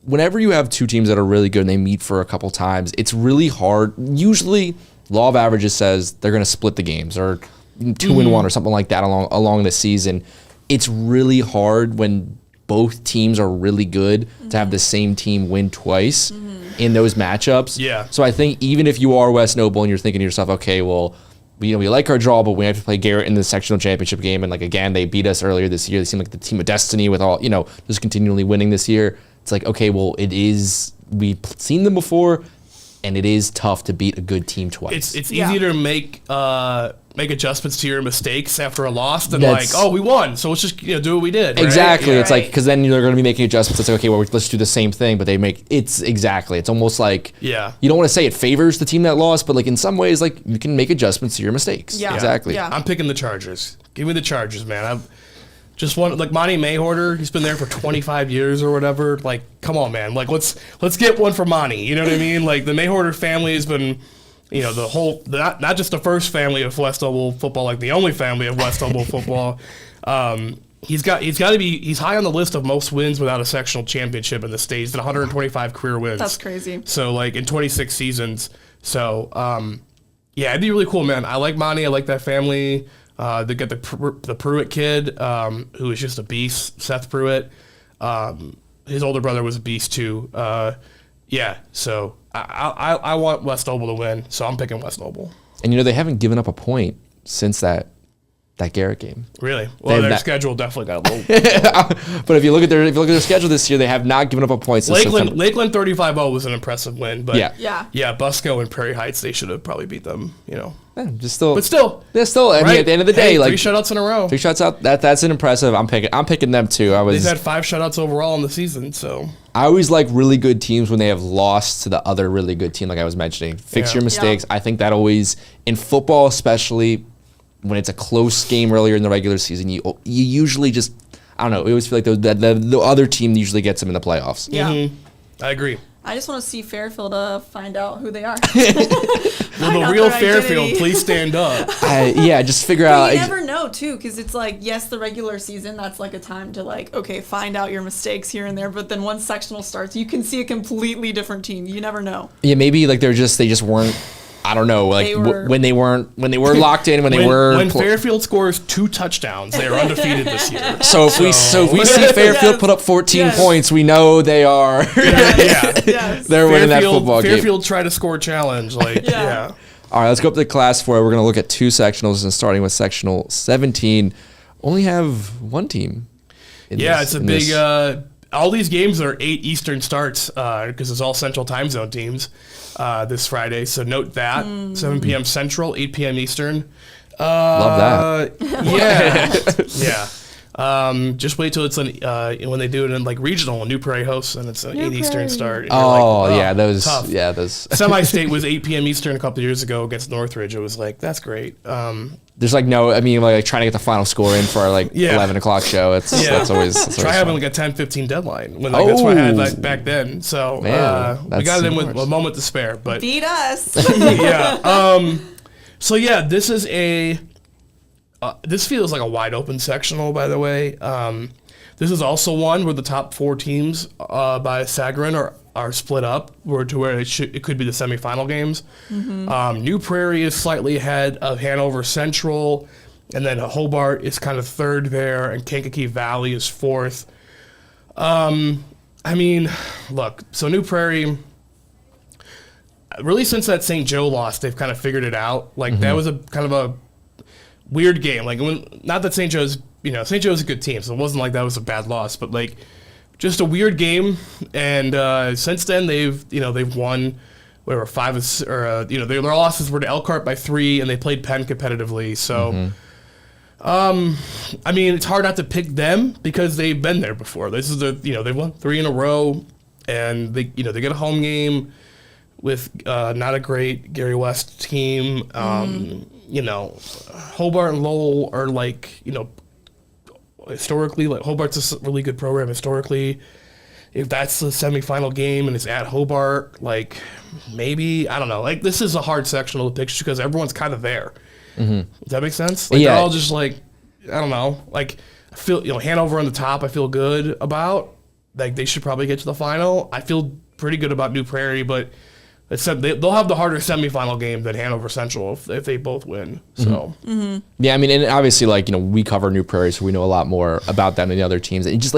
[SPEAKER 2] whenever you have two teams that are really good and they meet for a couple times, it's really hard. Usually, law of averages says they're going to split the games or 2-1 or something like that along the season. It's really hard when both teams are really good to have the same team win twice in those matchups.
[SPEAKER 3] Yeah.
[SPEAKER 2] So I think even if you are West Noble and you're thinking to yourself, okay, well, we like our draw, but we have to play Garrett in the sectional championship game, and again, they beat us earlier this year. They seem like the team of destiny with all just continually winning this year. It's okay, well, it is. We've seen them before. And it is tough to beat a good team twice.
[SPEAKER 3] It's easier to make adjustments to your mistakes after a loss than we won, so let's just do what we did. Right?
[SPEAKER 2] Exactly. Yeah. It's because then you're going to be making adjustments. It's okay, well, let's do the same thing, but it's almost you don't want to say it favors the team that lost, but in some ways you can make adjustments to your mistakes. Yeah. Exactly.
[SPEAKER 4] Yeah.
[SPEAKER 3] I'm picking the Chargers. Give me the Chargers, man. I've just one Monty Mayhorter. He's been there for 25 years or whatever. Come on, man. Let's get one for Monty. You know what I mean? The Mayhorter family has been, the whole not just the first family of West Noble football, the only family of West Noble football. He's high on the list of most wins without a sectional championship in the state. He's at 125 career wins.
[SPEAKER 4] That's crazy.
[SPEAKER 3] So in 26 seasons. So it'd be really cool, man. I like Monty. I like that family. They got the Pruitt kid, who is just a beast, Seth Pruitt. His older brother was a beast too. So I want West Noble to win, so I'm picking West Noble.
[SPEAKER 2] And they haven't given up a point since that Garrett game.
[SPEAKER 3] Really? Well, their schedule definitely got a little.
[SPEAKER 2] But if you look at their schedule this year, they have not given up a point since
[SPEAKER 3] Lakeland 35-0 was an impressive win, but
[SPEAKER 4] Yeah.
[SPEAKER 3] Busco and Prairie Heights, they should have probably beat them.
[SPEAKER 2] Just still.
[SPEAKER 3] But still,
[SPEAKER 2] they're still. I mean, at the end of the day,
[SPEAKER 3] 3 shutouts in a row.
[SPEAKER 2] 3 shots out. That's an impressive. I'm picking them too.
[SPEAKER 3] They've had 5 shutouts overall in the season, so.
[SPEAKER 2] I always like really good teams when they have lost to the other really good team, like I was mentioning. Fix your mistakes. I think that always, in football especially, when it's a close game earlier in the regular season, you usually just, I don't know, we always feel like the other team usually gets them in the playoffs.
[SPEAKER 4] Yeah.
[SPEAKER 3] Mm-hmm. I agree.
[SPEAKER 4] I just want to see Fairfield find out who they are.
[SPEAKER 3] Will the real Fairfield please stand up?
[SPEAKER 2] Just figure out.
[SPEAKER 4] You never know, too, because it's like, yes, the regular season, that's like a time to find out your mistakes here and there. But then once sectional starts, you can see a completely different team. You never know.
[SPEAKER 2] Yeah, maybe they just weren't. I don't know, when they were locked in, when
[SPEAKER 3] Fairfield scores 2 touchdowns, they are undefeated this year.
[SPEAKER 2] So if we see Fairfield put up 14 points, we know they are.
[SPEAKER 4] Yes.
[SPEAKER 2] They're winning that football game.
[SPEAKER 3] Fairfield try to score challenge, All right,
[SPEAKER 2] let's go up to Class 4. We're gonna look at 2 sectionals, and starting with sectional 17, only have 1 team.
[SPEAKER 3] It's a big. All these games are 8 Eastern starts because it's all Central Time Zone teams this Friday. So note that 7 p.m. Central, 8 p.m. Eastern.
[SPEAKER 2] Love that.
[SPEAKER 3] Yeah. Just wait till it's when they do it in like regional, New Prairie hosts, and it's an 8 Eastern start. And
[SPEAKER 2] those.
[SPEAKER 3] Tough.
[SPEAKER 2] Yeah, those.
[SPEAKER 3] Semi-state was 8 p.m. Eastern a couple of years ago against Northridge. It was like, that's great.
[SPEAKER 2] There's trying to get the final score in for our 11 o'clock show. That's always
[SPEAKER 3] try having like a 10:15 deadline. That's what I had back then. So we got it in with a moment to spare. But
[SPEAKER 4] beat us.
[SPEAKER 3] This is this feels like a wide open sectional, by the way. This is also one where the top 4 teams by Sagarin are split up, where it could be the semifinal games. Mm-hmm. New Prairie is slightly ahead of Hanover Central, and then Hobart is kind of 3rd there, and Kankakee Valley is 4th. Look, so New Prairie, really since that St. Joe loss, they've kind of figured it out. That was a kind of a weird game. Not that St. Joe's a good team, so it wasn't like that was a bad loss, but just a weird game. And since then they've won whatever 5 or their losses were to Elkhart by 3, and they played Penn competitively. So it's hard not to pick them because they've been there before. This is they've won 3 in a row, and they get a home game with not a great Gary West team. Hobart and Lowell are historically, Hobart's a really good program historically. If that's the semifinal game and it's at Hobart, maybe, I don't know. This is a hard sectional to pick just because everyone's kind of there. Mm-hmm. Does that make sense? They're all just I don't know. I feel, Hanover on the top, I feel good about. They should probably get to the final. I feel pretty good about New Prairie, but they'll have the harder semifinal game than Hanover Central if they both win. So
[SPEAKER 2] yeah, and obviously we cover New Prairie, so we know a lot more about them than the other teams. And just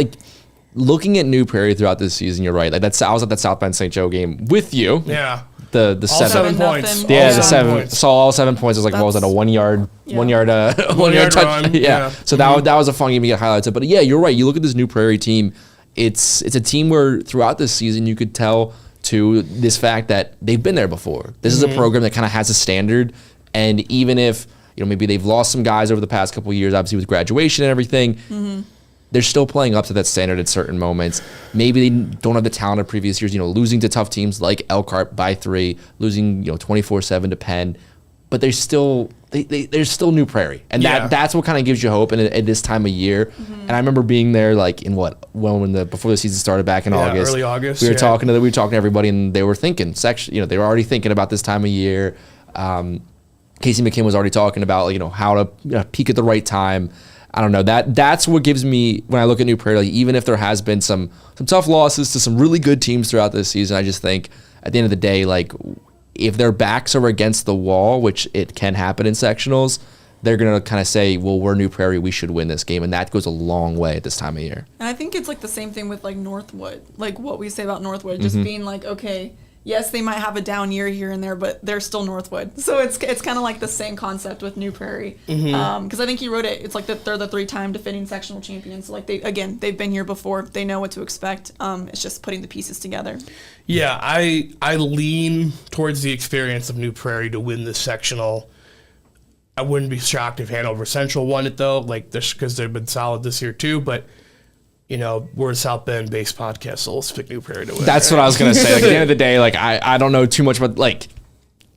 [SPEAKER 2] looking at New Prairie throughout this season, you're right. I was at that South Bend St. Joe game with you.
[SPEAKER 3] Yeah.
[SPEAKER 2] The
[SPEAKER 3] all
[SPEAKER 2] 7
[SPEAKER 3] points.
[SPEAKER 2] Yeah, the
[SPEAKER 3] 7
[SPEAKER 2] 7
[SPEAKER 3] points.
[SPEAKER 2] saw all 7 points. It was what was that, a 1 yard touch?
[SPEAKER 3] run.
[SPEAKER 2] Yeah. So that was a fun game to get highlights of. But yeah, you're right. You look at this New Prairie team. It's a team where throughout this season you could tell to this fact that they've been there before. This is a program that kind of has a standard, and even if maybe they've lost some guys over the past couple of years, obviously with graduation and everything, they're still playing up to that standard at certain moments. Maybe they don't have the talent of previous years, losing to tough teams like Elkhart by 3, losing 24-7 to Penn, but they're still New Prairie, and that's what kind of gives you hope at this time of year. And I remember being there before the season started back in August.
[SPEAKER 3] Early August.
[SPEAKER 2] We were talking to everybody, and they were thinking they were already thinking about this time of year. Casey McKim was already talking about how to peak at the right time. I don't know, that's what gives me, when I look at New Prairie, even if there has been some tough losses to some really good teams throughout this season, I just think at the end of the day, if their backs are against the wall, which it can happen in sectionals, they're going to kind of say, well, we're New Prairie, we should win this game. And that goes a long way at this time of year.
[SPEAKER 4] And I think it's like the same thing with like Northwood, like what we say about Northwood, just being like, okay, yes, they might have a down year here and there, but they're still Northwood. So it's kind of like the same concept with New Prairie. Because I think you wrote it. It's like they're the 3-time defending sectional champions. So like they've been here before. They know what to expect. It's just putting the pieces together.
[SPEAKER 3] Yeah, I lean towards the experience of New Prairie to win this sectional. I wouldn't be shocked if Hanover Central won it though, like this, because they've been solid this year too. But you know, we're a South Bend based podcast, so let's pick New Prairie to win.
[SPEAKER 2] That's what I was gonna say. Like, at the end of the day, like I don't know too much about like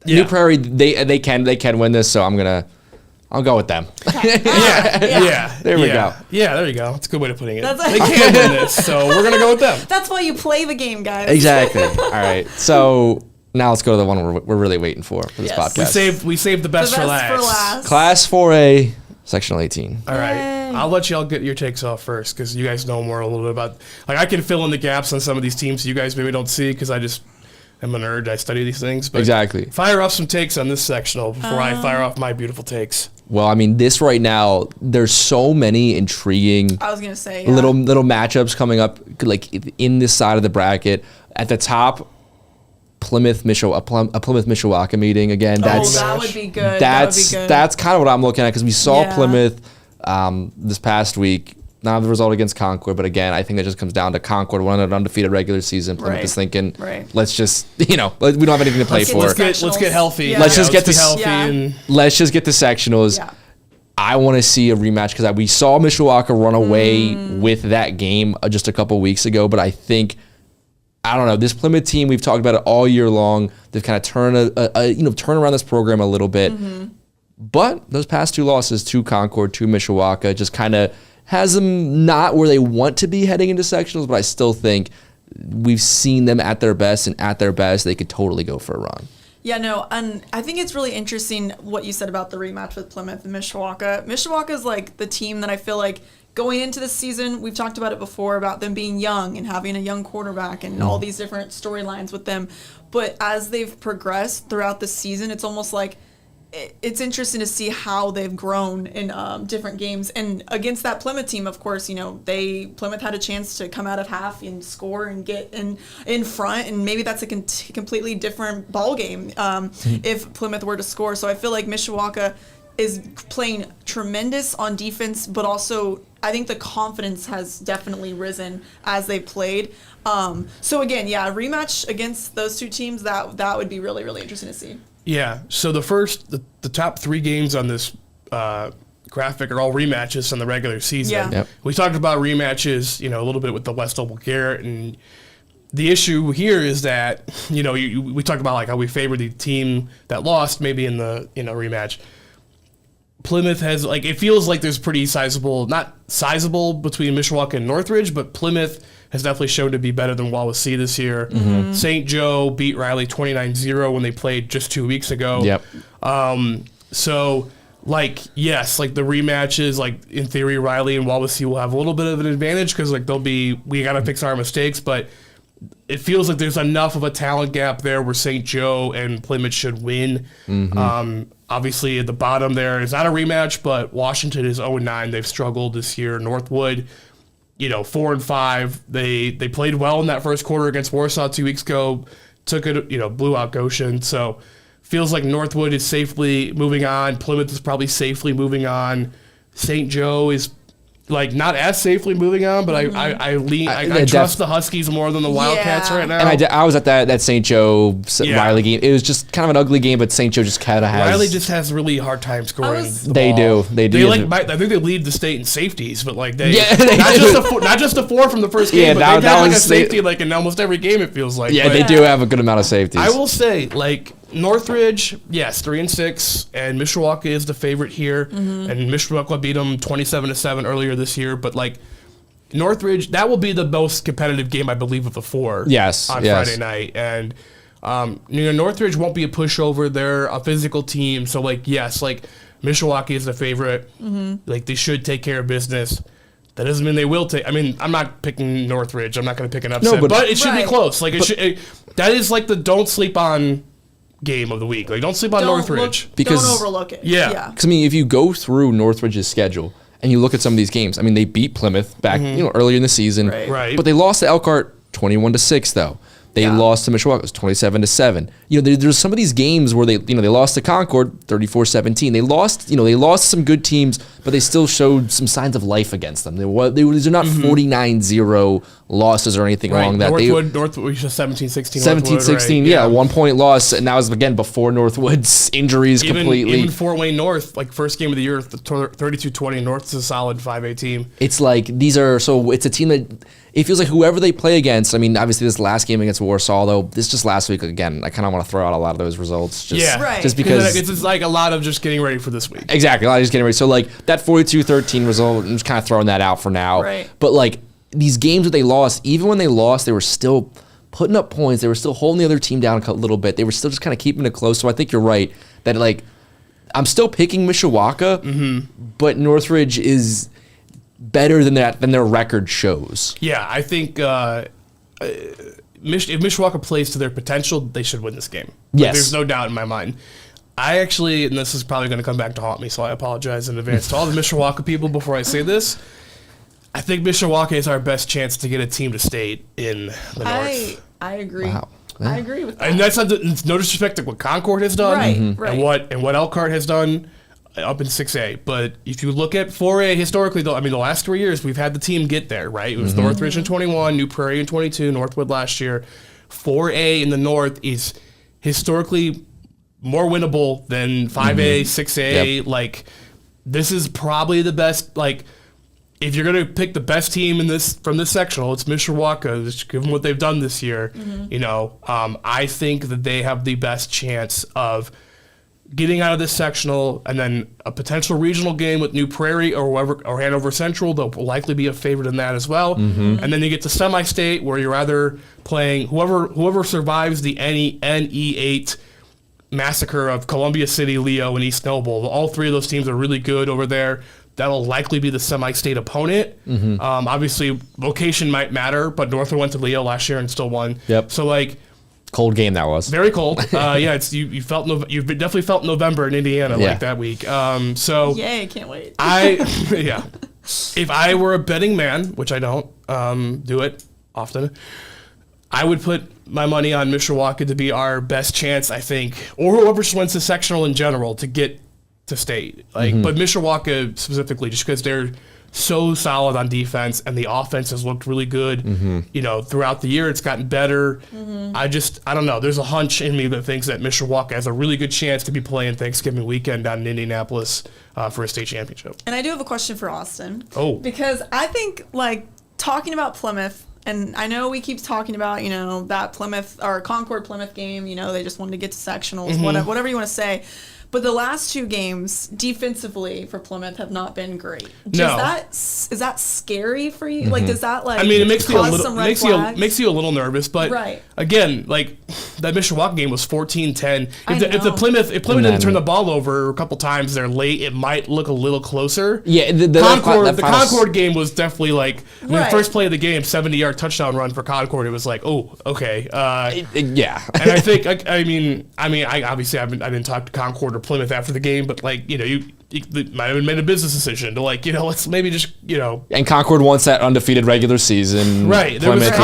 [SPEAKER 2] New Prairie. They can win this, so I'll go with them.
[SPEAKER 3] Yeah.
[SPEAKER 2] There we go.
[SPEAKER 3] Yeah, there you go. That's a good way of putting it. They can win this, so we're gonna go with them.
[SPEAKER 4] That's why you play the game, guys.
[SPEAKER 2] Exactly. All right. So now let's go to the one we're really waiting for this podcast.
[SPEAKER 3] We saved the best for last.
[SPEAKER 2] Class 4A, Sectional 18.
[SPEAKER 3] All right. I'll let y'all get your takes off first because you guys know more a little bit about. Like I can fill in the gaps on some of these teams you guys maybe don't see because I just am a nerd. I study these things. But
[SPEAKER 2] exactly.
[SPEAKER 3] Fire off some takes on this sectional before I fire off my beautiful takes.
[SPEAKER 2] Well, I mean, this right now, there's so many intriguing
[SPEAKER 4] I was gonna say
[SPEAKER 2] little matchups coming up, like in this side of the bracket. At the top, Plymouth Mishawaka meeting again.
[SPEAKER 4] That would be good.
[SPEAKER 2] That's kind of what I'm looking at because we saw Plymouth this past week. Not the result against Concord, but again, I think that just comes down to Concord won an undefeated regular season. Plymouth is thinking, let's just, we don't have anything to play for.
[SPEAKER 3] Let's get healthy.
[SPEAKER 4] Yeah.
[SPEAKER 2] Let's just get the sectionals. Yeah. I want to see a rematch because we saw Mishawaka run away with that game just a couple weeks ago, but I think, I don't know, this Plymouth team, we've talked about it all year long. They've kind of turn around this program a little bit. But those past 2 losses to Concord, to Mishawaka, just kind of has them not where they want to be heading into sectionals, but I still think we've seen them at their best, and at their best, they could totally go for a run.
[SPEAKER 4] Yeah, no, and I think it's really interesting what you said about the rematch with Plymouth and Mishawaka. Mishawaka is like the team that I feel like going into this season, we've talked about it before, about them being young and having a young quarterback and all these different storylines with them. But as they've progressed throughout the season, it's almost like it's interesting to see how they've grown in different games. And against that Plymouth team, of course, Plymouth had a chance to come out of half and score and get in front, and maybe that's a completely different ball game if Plymouth were to score. So I feel like Mishawaka is playing tremendous on defense, but also I think the confidence has definitely risen as they've played. So again, a rematch against those 2 teams, that would be really, really interesting to see.
[SPEAKER 3] Yeah, so the top 3 games on this graphic are all rematches from the regular season.
[SPEAKER 4] Yeah.
[SPEAKER 2] Yep.
[SPEAKER 3] We talked about rematches, a little bit with the West Oval Garrett, and the issue here is that, we talked about like how we favored the team that lost maybe in the rematch. Plymouth has, like, it feels like there's pretty not sizable between Mishawaka and Northridge, but Plymouth has definitely shown to be better than Wawasee this year. St. Joe beat Riley 29-0 when they played just 2 weeks ago.
[SPEAKER 2] Yep.
[SPEAKER 3] So, like, yes, like the rematches, like in theory, Riley and Wawasee will have a little bit of an advantage because like we got to fix our mistakes, but it feels like there's enough of a talent gap there where St. Joe and Plymouth should win. Obviously, at the bottom there, it's not a rematch, but Washington is 0-9. They've struggled this year. Northwood, 4-5. They played well in that first quarter against Warsaw 2 weeks ago. Took it, blew out Goshen. So feels like Northwood is safely moving on. Plymouth is probably safely moving on. St. Joe is like not as safely moving on, but I trust the Huskies more than the Wildcats right now.
[SPEAKER 2] And I was at that St. Joe Riley game. It was just kind of an ugly game, but St. Joe just kind of has.
[SPEAKER 3] Riley just has a really hard time scoring.
[SPEAKER 2] They do.
[SPEAKER 3] I think they lead the state in safeties, but like
[SPEAKER 2] they
[SPEAKER 3] not just the 4 from the first game, but they have like a safety like in almost every game. It feels like.
[SPEAKER 2] Yeah, they do have a good amount of safeties.
[SPEAKER 3] I will say, like, Northridge, yes, 3-6, and Mishawaka is the favorite here, and Mishawaka beat them 27-7 earlier this year. But like Northridge, that will be the most competitive game, I believe, of the 4.
[SPEAKER 2] Yes,
[SPEAKER 3] on Friday night, and Northridge won't be a pushover. They're a physical team, so like yes, like Mishawaka is the favorite. Like they should take care of business. That doesn't mean they will take. I mean, I'm not picking Northridge. I'm not going to pick an upset, but it should be close. Like that is like the don't sleep on game of the week. Like, don't sleep on Northridge.
[SPEAKER 2] Because-
[SPEAKER 4] don't overlook it.
[SPEAKER 3] Yeah.
[SPEAKER 2] Because I mean, if you go through Northridge's schedule and you look at some of these games, I mean, they beat Plymouth back earlier in the season,
[SPEAKER 4] Right.
[SPEAKER 2] but they lost to Elkhart 21-6 though. They lost to Mishawaka, it was 27-7. There's some of these games where they lost to Concord 34-17. They lost some good teams, but they still showed some signs of life against them. These are not 49-0 losses or anything along that.
[SPEAKER 3] Northwood 17-16.
[SPEAKER 2] 17-16, yeah, 1 point loss, and that was again before Northwood's injuries completely.
[SPEAKER 3] Even Fort Wayne North, like first game of the year, 32-20. North's a solid 5A team.
[SPEAKER 2] It's like it's a team that it feels like whoever they play against. I mean, obviously this last game against Warsaw, though, this just last week again. I kind of want to throw out a lot of those results, just because
[SPEAKER 3] it's like a lot of just getting ready for this week.
[SPEAKER 2] Exactly, a lot of just getting ready. So like that 42-13 result, I'm just kind of throwing that out for now.
[SPEAKER 4] Right.
[SPEAKER 2] But like these games that they lost, even when they lost, they were still putting up points. They were still holding the other team down a little bit. They were still just kind of keeping it close. So I think you're right that like I'm still picking Mishawaka, but Northridge is better than their record shows.
[SPEAKER 3] Yeah, I think if Mishawaka plays to their potential, they should win this game.
[SPEAKER 2] Yes.
[SPEAKER 3] There's no doubt in my mind. I actually, and this is probably going to come back to haunt me, so I apologize in advance to all the Mishawaka people before I say this. I think Mishawaka is our best chance to get a team to state in the North.
[SPEAKER 4] I agree.
[SPEAKER 2] Wow.
[SPEAKER 4] I agree with that.
[SPEAKER 3] And that's it's no disrespect to what Concord has done,
[SPEAKER 4] Right.
[SPEAKER 3] and what Elkhart has done up in 6A. But if you look at 4A historically, though, I mean, the last 3 years we've had the team get there, right? It was Northridge in 21, New Prairie in 22, Northwood last year. 4A in the North is historically more winnable than 5A, 6A.
[SPEAKER 2] Yep.
[SPEAKER 3] Like, this is probably the best. Like, if you're gonna pick the best team from this sectional, it's Mishawaka. Just given what they've done this year, I think that they have the best chance of getting out of this sectional, and then a potential regional game with New Prairie or Hanover Central. They'll likely be a favorite in that as well. And then you get to semi-state where you're either playing whoever survives the NE8 massacre of Columbia City, Leo, and East Noble. All three of those teams are really good over there. That'll likely be the semi-state opponent. Obviously, location might matter, but Northwood went to Leo last year and still won.
[SPEAKER 2] Yep.
[SPEAKER 3] So, like,
[SPEAKER 2] Cold game that was.
[SPEAKER 3] very cold. It's you felt you've definitely felt November in Indiana like that week. So
[SPEAKER 4] Yay, can't wait.
[SPEAKER 3] if I were a betting man, which I don't do it often, I would put my money on Mishawaka to be our best chance, I think, or whoever wins the sectional in general to get to state. Like, but Mishawaka specifically, just because they're so solid on defense and the offense has looked really good. Throughout the year, it's gotten better. I don't know. There's a hunch in me that thinks that Mishawaka has a really good chance to be playing Thanksgiving weekend down in Indianapolis for a state championship.
[SPEAKER 4] And I do have a question for Austin.
[SPEAKER 3] Oh.
[SPEAKER 4] Because I think, like, talking about Plymouth, and I know we keep talking about, that Plymouth or Concord Plymouth game, they just wanted to get to sectionals, whatever you want to say. But the last two games, defensively for Plymouth, have not been great.
[SPEAKER 3] No.
[SPEAKER 4] Is that scary for you? Like, does that
[SPEAKER 3] It makes you a
[SPEAKER 4] cause
[SPEAKER 3] little
[SPEAKER 4] some red flags?
[SPEAKER 3] makes you a little nervous, but again, like that Mishawaka game was 14-10. If Plymouth didn't turn the ball over a couple times there late, it might look a little closer.
[SPEAKER 2] Yeah,
[SPEAKER 3] the Concord game was definitely like first play of the game, 70-yard touchdown run for Concord. It was like, oh, okay,
[SPEAKER 2] yeah.
[SPEAKER 3] And I think I obviously I didn't talk to Concord or Plymouth after the game, but like you might have made a business decision to let's maybe just
[SPEAKER 2] And Concord wants that undefeated regular season.
[SPEAKER 3] Right.
[SPEAKER 2] Plymouth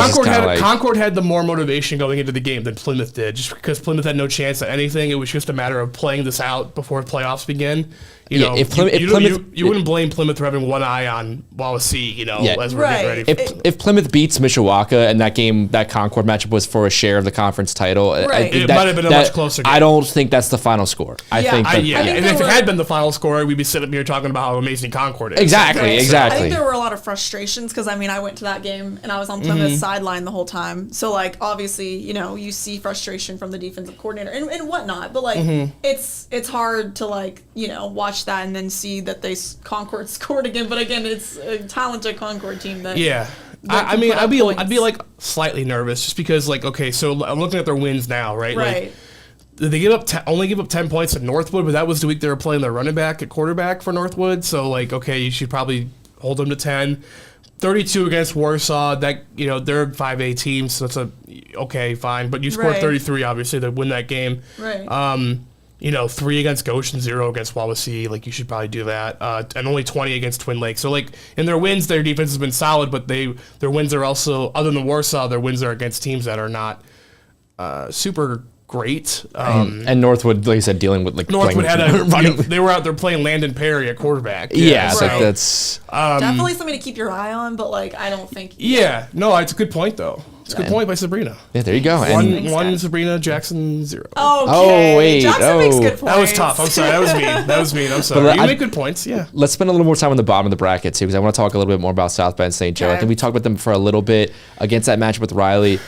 [SPEAKER 3] Concord had the more motivation going into the game than Plymouth did, just because Plymouth had no chance at anything. It was just a matter of playing this out before playoffs begin. You wouldn't blame Plymouth for having one eye on Wawasee, as we're getting ready.
[SPEAKER 2] If Plymouth beats Mishawaka and that Concord matchup was for a share of the conference title,
[SPEAKER 3] it might have been a much closer game.
[SPEAKER 2] I don't think that's the final score. I think
[SPEAKER 3] and if it had been the final score, we'd be sitting up here talking about how amazing Concord is.
[SPEAKER 2] Exactly.
[SPEAKER 4] I think there were a lot of frustrations because, I went to that game and I was on Plymouth's sideline the whole time. So, like, obviously, you see frustration from the defensive coordinator and whatnot. But, like, it's hard to, like, watch that and then see that Concord scored again. But, again, it's a talented Concord team that...
[SPEAKER 3] Yeah. I'd be like slightly nervous just because, like, okay, so I'm looking at their wins now, right?
[SPEAKER 4] Right.
[SPEAKER 3] Like, they only give up 10 points at Northwood, but that was the week they were playing their running back at quarterback for Northwood. So, like, okay, you should probably hold them to 10. 32 against Warsaw. That they're a 5A team, so okay, fine. But you scored
[SPEAKER 4] Right.
[SPEAKER 3] 33, obviously, to win that game.
[SPEAKER 4] Right.
[SPEAKER 3] 3 against Goshen, 0 against Wawasee. Like, you should probably do that. And only 20 against Twin Lakes. So, like, in their wins, their defense has been solid, but their wins are also, other than Warsaw, their wins are against teams that are not super great.
[SPEAKER 2] And Northwood, like you said, dealing with like
[SPEAKER 3] Northwood
[SPEAKER 2] playing,
[SPEAKER 3] they were out there playing Landon Perry at quarterback.
[SPEAKER 2] Yeah,
[SPEAKER 3] so,
[SPEAKER 2] like that's
[SPEAKER 4] Definitely something to keep your eye on, but like I don't think.
[SPEAKER 3] yeah. No, it's a good point though. It's a good point by Sabrina.
[SPEAKER 2] yeah. There you go. And
[SPEAKER 3] One Sabrina, Jackson 0.
[SPEAKER 4] Okay.
[SPEAKER 2] Oh, wait.
[SPEAKER 4] Jackson makes good points.
[SPEAKER 3] That was tough. I'm sorry. That was mean. I'm sorry.
[SPEAKER 2] But
[SPEAKER 3] You
[SPEAKER 2] I-
[SPEAKER 3] make good points. Yeah.
[SPEAKER 2] let's spend a little more time on the bottom of the bracket too, because I want to talk a little bit more about South Bend St. Joe. I
[SPEAKER 4] Okay.
[SPEAKER 2] think we talked about them for a little bit against that matchup with Riley.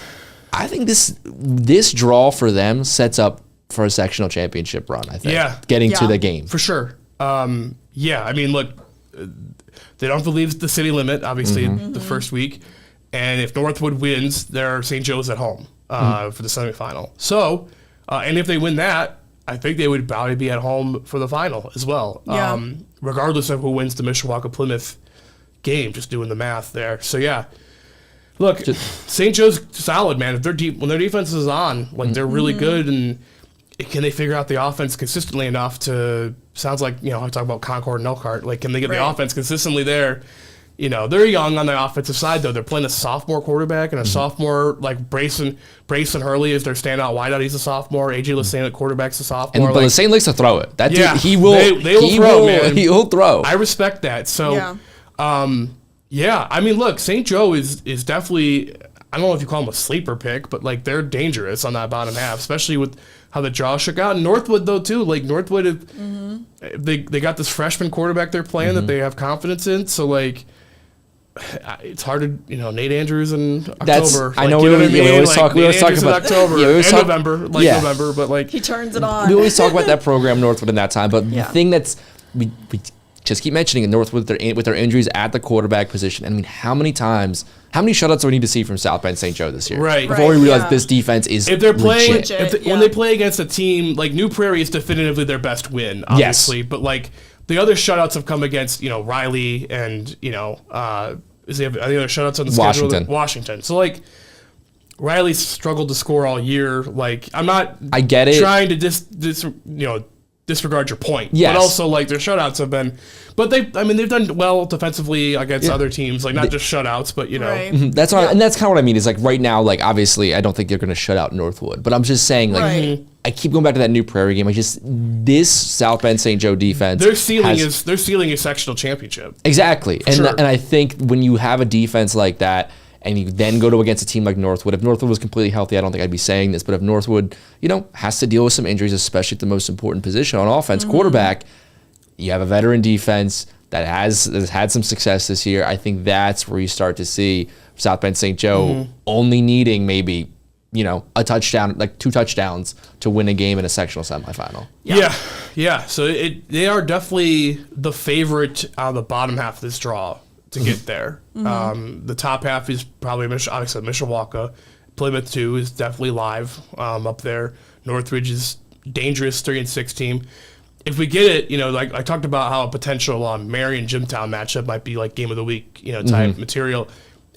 [SPEAKER 2] I think this draw for them sets up for a sectional championship run. I think.
[SPEAKER 3] Yeah.
[SPEAKER 2] Getting to
[SPEAKER 4] Yeah.
[SPEAKER 2] the game.
[SPEAKER 3] For sure. Yeah. I mean, look, they don't have to leave the city limit, obviously, the first week. And if Northwood wins, they're St. Joe's at home for the semifinal. So, and if they win that, I think they would probably be at home for the final as well.
[SPEAKER 4] Yeah.
[SPEAKER 3] Regardless of who wins the Mishawaka-Plymouth game, just doing the math there. So, yeah. Look, St. Joe's solid, man. If when their defense is on, like they're really good, and can they figure out the offense consistently enough to? Sounds like I talk about Concord and Elkhart. Like, can they get the
[SPEAKER 4] Right.
[SPEAKER 3] offense consistently there? They're young on the offensive side though. They're playing a sophomore quarterback and a sophomore like Brayson Hurley is their standout wideout. He's a sophomore. AJ Lassane at quarterback's a sophomore.
[SPEAKER 2] But Saint likes to throw it. That
[SPEAKER 3] Yeah.
[SPEAKER 2] dude, he will.
[SPEAKER 3] They will
[SPEAKER 2] he
[SPEAKER 3] throw, man.
[SPEAKER 2] He'll throw.
[SPEAKER 3] I respect that. So,
[SPEAKER 4] Yeah.
[SPEAKER 3] yeah. I mean, look, St. Joe is definitely. I don't know if you call them a sleeper pick, but like they're dangerous on that bottom half, especially with how the draw shook out. And Northwood though too, like Northwood, they got this freshman quarterback they're playing that they have confidence in. So like, it's hard to Nate Andrews in October.
[SPEAKER 2] I know
[SPEAKER 3] you know what I
[SPEAKER 2] we
[SPEAKER 3] mean?
[SPEAKER 2] always
[SPEAKER 3] Like,
[SPEAKER 2] talk. We
[SPEAKER 3] Nate
[SPEAKER 2] always talk
[SPEAKER 3] Andrews in
[SPEAKER 2] about
[SPEAKER 3] October
[SPEAKER 2] Yeah, we always
[SPEAKER 3] and
[SPEAKER 2] talk,
[SPEAKER 3] November,
[SPEAKER 2] yeah.
[SPEAKER 3] November, but like
[SPEAKER 4] He turns it on.
[SPEAKER 2] We always talk about that program Northwood in that time, but
[SPEAKER 4] Yeah.
[SPEAKER 2] the thing that's we just keep mentioning it, Northwood with their injuries at the quarterback position. I mean, how many shutouts do we need to see from South Bend St. Joe this year?
[SPEAKER 3] Right.
[SPEAKER 2] Before we realize
[SPEAKER 4] yeah.
[SPEAKER 2] this defense is
[SPEAKER 3] if they're playing,
[SPEAKER 2] legit.
[SPEAKER 3] when they play against a team like New Prairie is definitively their best win, obviously. But like the other shutouts have come against Riley and is they have any other shutouts on the schedule? Washington. So like Riley's struggled to score all year. Like
[SPEAKER 2] I get it.
[SPEAKER 3] Trying to disregard your point.
[SPEAKER 2] Yes.
[SPEAKER 3] But also like their shutouts have been, but they've done well defensively against other teams. Like not just shutouts, but
[SPEAKER 4] Right.
[SPEAKER 2] That's kind of what I mean. Is like right now, like obviously, I don't think they're going to shut out Northwood, but I'm just saying, like,
[SPEAKER 4] Right.
[SPEAKER 2] I keep going back to that New Prairie game. This South Bend St. Joe defense,
[SPEAKER 3] their ceiling is sectional championship.
[SPEAKER 2] exactly, and
[SPEAKER 3] Sure.
[SPEAKER 2] and I think when you have a defense like that, and you then go to against a team like Northwood, if Northwood was completely healthy, I don't think I'd be saying this, but if Northwood, has to deal with some injuries, especially at the most important position on offense, quarterback, you have a veteran defense that has had some success this year. I think that's where you start to see South Bend St. Joe only needing maybe, a touchdown, like 2 touchdowns to win a game in a sectional semifinal.
[SPEAKER 3] Yeah. So they are definitely the favorite on the bottom half of this draw to get there. The top half is probably obviously Mishawaka. Plymouth 2 is definitely live up there. Northridge is dangerous 3-6 team. If we get it, like I talked about how a potential Marion Jimtown matchup might be like game of the week, type material.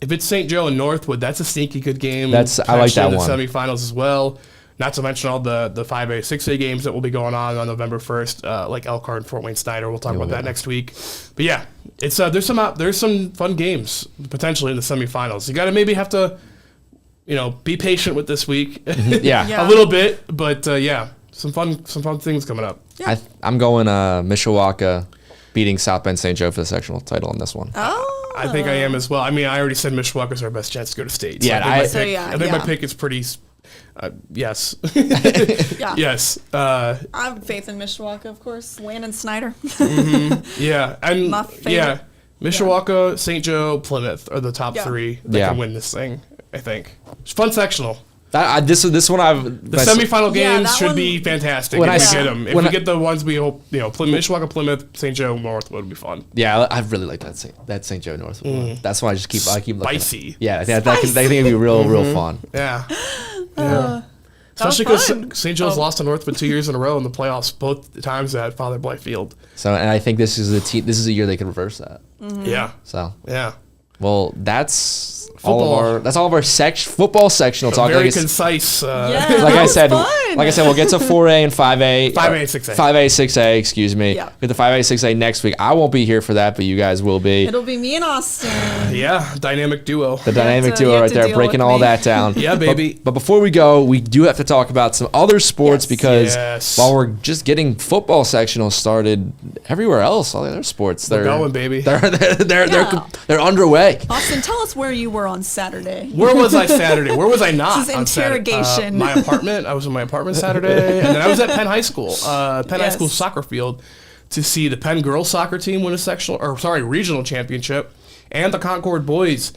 [SPEAKER 3] If it's St. Joe and Northwood, that's a sneaky good game.
[SPEAKER 2] I like that
[SPEAKER 3] in the
[SPEAKER 2] one.
[SPEAKER 3] semifinals as well. Not to mention all the 5A, 6A games that will be going on November 1st, like Elkhart and Fort Wayne Snyder. We'll talk about that next week. But yeah, it's there's some fun games potentially in the semifinals. You got to maybe have to, be patient with this week.
[SPEAKER 2] Yeah.
[SPEAKER 3] A little bit, but yeah, some fun things coming up.
[SPEAKER 4] Yeah.
[SPEAKER 2] I'm going Mishawaka beating South Bend St. Joe for the sectional title on this one.
[SPEAKER 4] Oh.
[SPEAKER 3] I think I am as well. I mean, I already said Mishawaka's our best chance to go to state. So
[SPEAKER 2] Yeah,
[SPEAKER 3] I think my pick is pretty. Yes.
[SPEAKER 4] Yeah.
[SPEAKER 3] Yes.
[SPEAKER 4] I have faith in Mishawaka, of course. Landon Snyder.
[SPEAKER 3] Yeah, and
[SPEAKER 4] My favorite.
[SPEAKER 3] yeah, Mishawaka, St. Joe, Plymouth are the top 3 that
[SPEAKER 2] Yeah.
[SPEAKER 3] can win this thing. I think it's fun sectional.
[SPEAKER 2] This one
[SPEAKER 3] The semifinal
[SPEAKER 4] Yeah,
[SPEAKER 3] games
[SPEAKER 4] that
[SPEAKER 3] should
[SPEAKER 4] one-
[SPEAKER 3] be fantastic
[SPEAKER 2] When
[SPEAKER 3] if
[SPEAKER 2] I
[SPEAKER 3] we
[SPEAKER 2] s-
[SPEAKER 3] get them. If
[SPEAKER 2] when
[SPEAKER 3] we
[SPEAKER 2] I-
[SPEAKER 3] get the ones we hope, Mishawaka, Plymouth, St. Joe, Northwood would be fun.
[SPEAKER 2] Yeah, I really like that St. Joe Northwood one. That's why I keep looking.
[SPEAKER 3] Spicy.
[SPEAKER 2] Yeah, I think it'd be real fun.
[SPEAKER 3] Yeah.
[SPEAKER 4] That was
[SPEAKER 3] Especially because
[SPEAKER 4] fun.
[SPEAKER 3] St. Joe's lost to Northwood 2 years in a row in the playoffs, both times at Father Blythe Field.
[SPEAKER 2] So, and I think this is a year they could reverse that.
[SPEAKER 3] Yeah.
[SPEAKER 2] So,
[SPEAKER 3] Yeah.
[SPEAKER 2] well, that's that's all of our football sectional talk.
[SPEAKER 3] Very concise.
[SPEAKER 4] Yeah,
[SPEAKER 2] Like
[SPEAKER 4] that
[SPEAKER 2] I
[SPEAKER 4] was
[SPEAKER 2] said,
[SPEAKER 4] fun.
[SPEAKER 2] we'll get to 4A and 5A.
[SPEAKER 3] 5A, 6A.
[SPEAKER 2] 5A, 6A, excuse me.
[SPEAKER 4] Yeah.
[SPEAKER 2] Get the 5A, 6A next week. I won't be here for that, but you guys will be.
[SPEAKER 4] It'll be me and Austin.
[SPEAKER 3] Yeah, dynamic duo.
[SPEAKER 2] The dynamic
[SPEAKER 4] to- you
[SPEAKER 2] duo
[SPEAKER 4] have
[SPEAKER 2] right
[SPEAKER 4] to
[SPEAKER 2] there,
[SPEAKER 4] deal
[SPEAKER 2] breaking
[SPEAKER 4] with
[SPEAKER 2] all
[SPEAKER 4] me.
[SPEAKER 2] that down.
[SPEAKER 3] Yeah, baby.
[SPEAKER 2] But before we go, we do have to talk about some other sports
[SPEAKER 4] Yes.
[SPEAKER 2] because
[SPEAKER 3] Yes.
[SPEAKER 2] while we're just getting football sectional started, everywhere else, all the other sports, they're
[SPEAKER 3] going, baby.
[SPEAKER 2] They're underway.
[SPEAKER 4] Austin, tell us where you were on Saturday.
[SPEAKER 3] Where was I Saturday? Where was I not?
[SPEAKER 4] This is
[SPEAKER 3] on Saturday?
[SPEAKER 4] interrogation.
[SPEAKER 3] My apartment. I was in my apartment Saturday, and then I was at Penn High School, High
[SPEAKER 4] Yes.
[SPEAKER 3] School soccer field, to see the Penn girls soccer team win a regional championship, and the Concord boys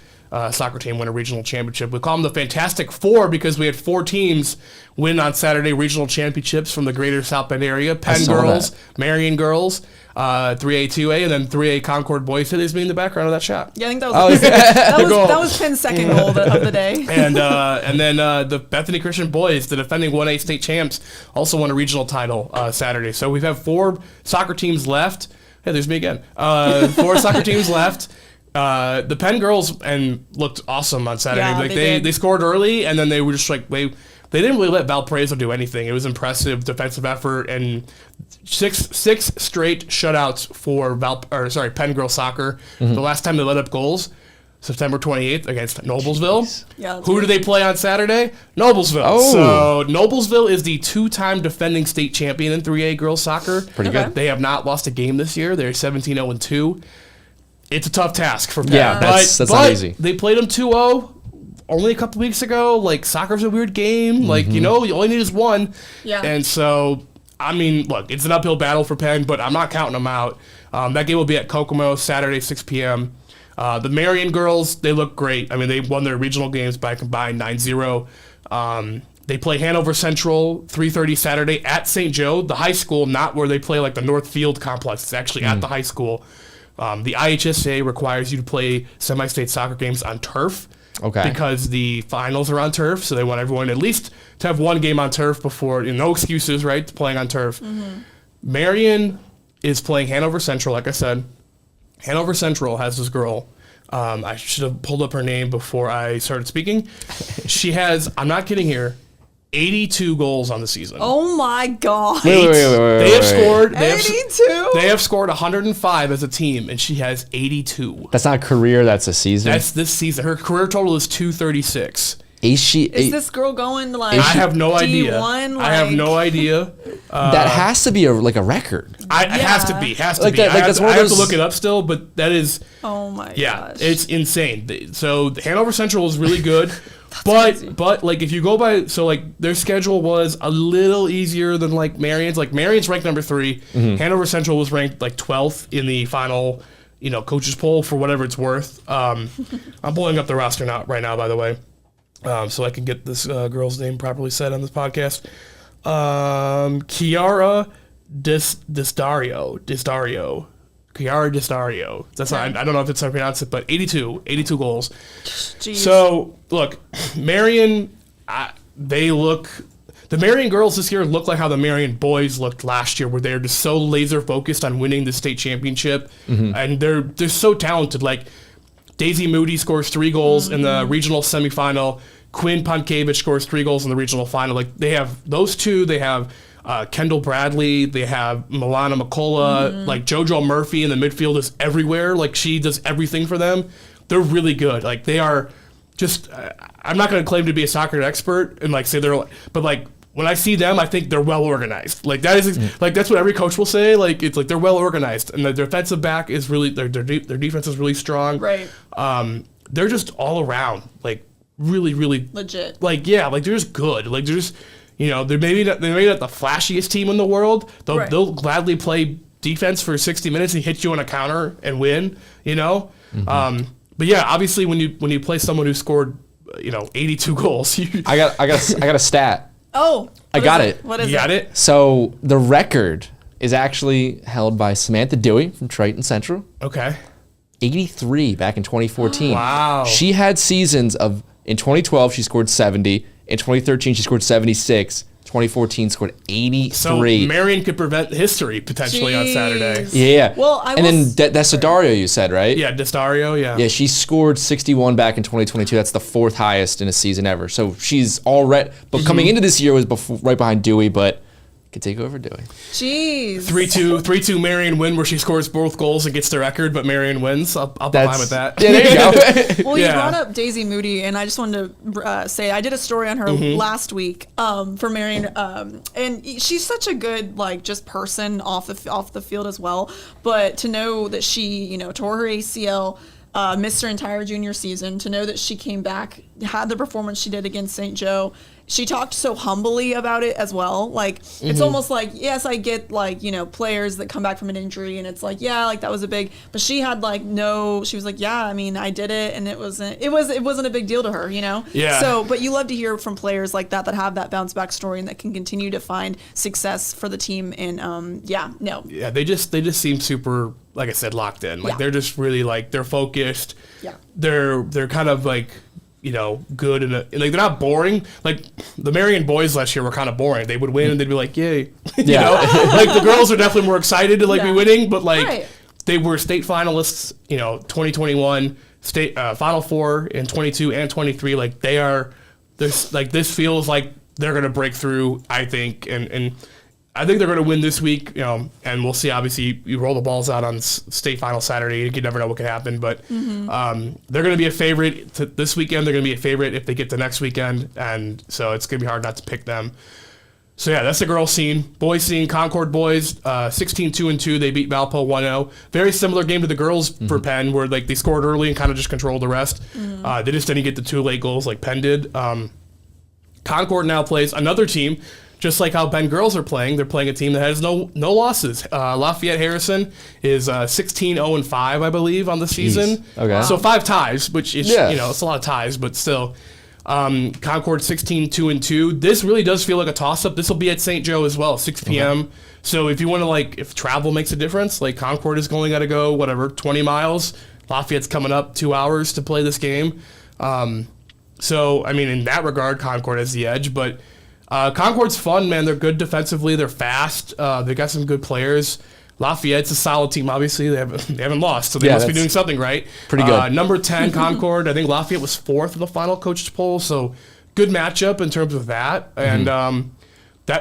[SPEAKER 3] soccer team win a regional championship. We call them the Fantastic Four because we had 4 teams win on Saturday regional championships from the greater South Bend area. Penn
[SPEAKER 2] saw
[SPEAKER 3] girls,
[SPEAKER 2] that.
[SPEAKER 3] Marion girls, 3A, 2A, and then 3A Concord boys. Today's me in the background of that shot.
[SPEAKER 4] Yeah, I think that was that was Penn's second goal of the day.
[SPEAKER 3] And then the Bethany Christian boys, the defending 1A state champs, also won a regional title Saturday. So we have 4 soccer teams left. Hey, there's me again. 4 soccer teams left. The Penn girls looked awesome on Saturday.
[SPEAKER 4] Yeah,
[SPEAKER 3] Like
[SPEAKER 4] they
[SPEAKER 3] they
[SPEAKER 4] did.
[SPEAKER 3] scored early, and then they were just like they didn't really let Valparaiso do anything. It was impressive defensive effort and six straight shutouts for Penn girls soccer. The last time they let up goals, September 28th against Noblesville.
[SPEAKER 4] Yeah, that's
[SPEAKER 3] Who
[SPEAKER 4] good.
[SPEAKER 3] do they play on Saturday? Noblesville.
[SPEAKER 2] Oh.
[SPEAKER 3] So Noblesville is the 2-time defending state champion in 3A girls soccer.
[SPEAKER 2] Pretty good.
[SPEAKER 3] They have not lost a game this year. They're 17-0-2. It's a tough task for Penn.
[SPEAKER 2] Yeah, that's not easy.
[SPEAKER 3] They played them 2-0 only a couple weeks ago. Like, soccer's a weird game. Like, you only need is one.
[SPEAKER 4] Yeah.
[SPEAKER 3] And so, I mean, look, it's an uphill battle for Penn, but I'm not counting them out. That game will be at Kokomo Saturday, 6 p.m. The Marion girls, they look great. I mean, they won their regional games by a combined 9-0. They play Hanover Central 3:30 Saturday at St. Joe, the high school, not where they play like the North Field complex. It's actually at the high school. The IHSA requires you to play semi-state soccer games on turf.
[SPEAKER 2] Okay.
[SPEAKER 3] Because the finals are on turf, so they want everyone at least to have one game on turf before, no excuses, right, to playing on turf. Marion is playing Hanover Central, like I said. Hanover Central has this girl. I should have pulled up her name before I started speaking. She has, I'm not kidding here, 82 goals on the season.
[SPEAKER 4] Oh my god.
[SPEAKER 2] Wait.
[SPEAKER 3] They have scored.
[SPEAKER 4] 82?
[SPEAKER 3] They have scored 105 as a team, and she has 82.
[SPEAKER 2] That's not a career, that's a season.
[SPEAKER 3] That's this season. Her career total is 236.
[SPEAKER 2] Is
[SPEAKER 4] this girl going to like
[SPEAKER 3] I have no idea.
[SPEAKER 4] D1?
[SPEAKER 3] I have no idea.
[SPEAKER 2] that has to be a record.
[SPEAKER 3] It has to be. Has to
[SPEAKER 2] Like
[SPEAKER 3] be.
[SPEAKER 2] that- like that's one of
[SPEAKER 3] I have to
[SPEAKER 2] those-
[SPEAKER 3] look it up still, but that is.
[SPEAKER 4] Oh my
[SPEAKER 3] Yeah,
[SPEAKER 4] gosh.
[SPEAKER 3] it's insane. So Hanover Central is really good, but like if you go by, so like their schedule was a little easier than like Marion's. Like Marion's ranked number 3. Hanover Central was ranked like 12th in the final, coaches poll for whatever it's worth. I'm pulling up the roster right now, by the way, so I can get this girl's name properly said on this podcast. Chiara Disdario. Chiara Disdario. That's not, I don't know if it's how to pronounce it, but 82 goals.
[SPEAKER 4] Jeez.
[SPEAKER 3] So, look, Marion, the Marion girls this year look like how the Marion boys looked last year, where they're just so laser focused on winning the state championship, and they're so talented. Like Daisy Moody scores 3 goals in the regional semifinal. Quinn Pankevich scores 3 goals in the regional final. Like they have those two. They have Kendall Bradley. They have Milana McCullough. Like JoJo Murphy in the midfield is everywhere. Like she does everything for them. They're really good. Like they are just. I'm not going to claim to be a soccer expert and like say but like when I see them, I think they're well organized. Like that is like that's what every coach will say. Like it's like they're well organized, and the defensive back is really their defense is really strong.
[SPEAKER 4] Right.
[SPEAKER 3] They're just all around like really
[SPEAKER 4] Legit.
[SPEAKER 3] like they're just good. Like they're just they're maybe not the flashiest team in the world. They'll gladly play defense for 60 minutes and hit you on a counter and win. But yeah, obviously when you play someone who scored 82 goals,
[SPEAKER 2] I got a stat.
[SPEAKER 4] Oh.
[SPEAKER 2] I got it.
[SPEAKER 4] What is
[SPEAKER 3] you got it.
[SPEAKER 2] So the record is actually held by Samantha Dewey from Triton Central.
[SPEAKER 3] Okay.
[SPEAKER 2] 83 back in 2014.
[SPEAKER 3] Wow.
[SPEAKER 2] She had seasons of, in 2012 she scored 70, in 2013 she scored 76, 2014 scored 83.
[SPEAKER 3] So Marion could prevent history potentially on Saturday.
[SPEAKER 2] Yeah.
[SPEAKER 4] Well,
[SPEAKER 2] and then Desidario, you said, right?
[SPEAKER 3] Yeah, Destario, yeah.
[SPEAKER 2] Yeah, she scored 61 back in 2022. That's the 4th highest in a season ever. So she's already, but coming into this year was right behind Dewey, but could take over Dewey.
[SPEAKER 4] Jeez.
[SPEAKER 3] 3-2 Marion win where she scores both goals and gets the record, but Marion wins. I'll be fine with that.
[SPEAKER 2] Yeah, there you go.
[SPEAKER 4] Well, you brought up Daisy Moody, and I just wanted to say I did a story on her last week for Marion, and she's such a good just person off the field as well. But to know that she tore her ACL. Missed her entire junior season. To know that she came back, had the performance she did against St. Joe. She talked so humbly about it as well. It's almost like, yes, I get players that come back from an injury and it's that was a big, but she had she was like, yeah, I mean, I did it and it wasn't a big deal to her,
[SPEAKER 3] Yeah.
[SPEAKER 4] So, but you love to hear from players like that have that bounce back story and that can continue to find success for the team. And
[SPEAKER 3] Yeah, they just seem super, like I said, locked in. They're just really they're focused.
[SPEAKER 4] Yeah.
[SPEAKER 3] They're kind of good and they're not boring. The Marion boys last year were kind of boring. They would win and they'd be like, yay. The girls are definitely more excited to be winning, but they were state finalists, 2021, state Final Four in 22 and 23. This feels like they're gonna break through, I think, and I think they're going to win this week, and we'll see. Obviously, you roll the balls out on state final Saturday. You never know what could happen, but they're going to be a favorite this weekend. They're going to be a favorite if they get to next weekend, and so it's going to be hard not to pick them. So, yeah, that's the girls' scene. Boys' scene, Concord boys, 16-2-2. They beat Valpo 1-0. Very similar game to the girls for Penn, where they scored early and kind of just controlled the rest. They just didn't get the 2 late goals like Penn did. Concord now plays another team. Just like how Penn girls are playing, they're playing a team that has no losses. Lafayette Harrison is 16-0-5, I believe, on the season.
[SPEAKER 2] Okay.
[SPEAKER 3] So 5 ties, which is it's a lot of ties, but still. Concord 16-2-2. This really does feel like a toss-up. This will be at St. Joe as well, 6 p.m. So if you want to if travel makes a difference, Concord is going to go 20 miles. Lafayette's coming up 2 hours to play this game. So I mean, in that regard, Concord has the edge, but. Concord's fun, man. They're good defensively. They're fast. They got some good players. Lafayette's a solid team. Obviously, they haven't lost, so they must be doing something right.
[SPEAKER 2] Pretty good.
[SPEAKER 3] Number 10, Concord. I think Lafayette was 4th in the final coaches poll, so good matchup in terms of that. And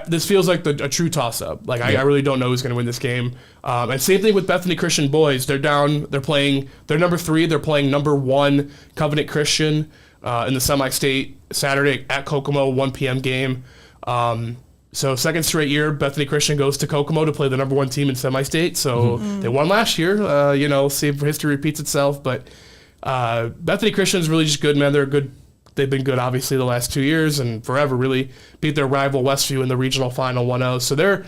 [SPEAKER 3] this feels like a true toss-up. I really don't know who's going to win this game. And same thing with Bethany Christian boys. They're down. They're number 3. They're playing number 1 Covenant Christian in the semi-state Saturday at Kokomo, 1 p.m. game. So 2nd straight year, Bethany Christian goes to Kokomo to play the number 1 team in semi-state. So they won last year. See if history repeats itself. But Bethany Christian is really just good, man. They're good. They've been good, obviously, the last 2 years and forever, really. Beat their rival Westview in the regional final 1-0. So they're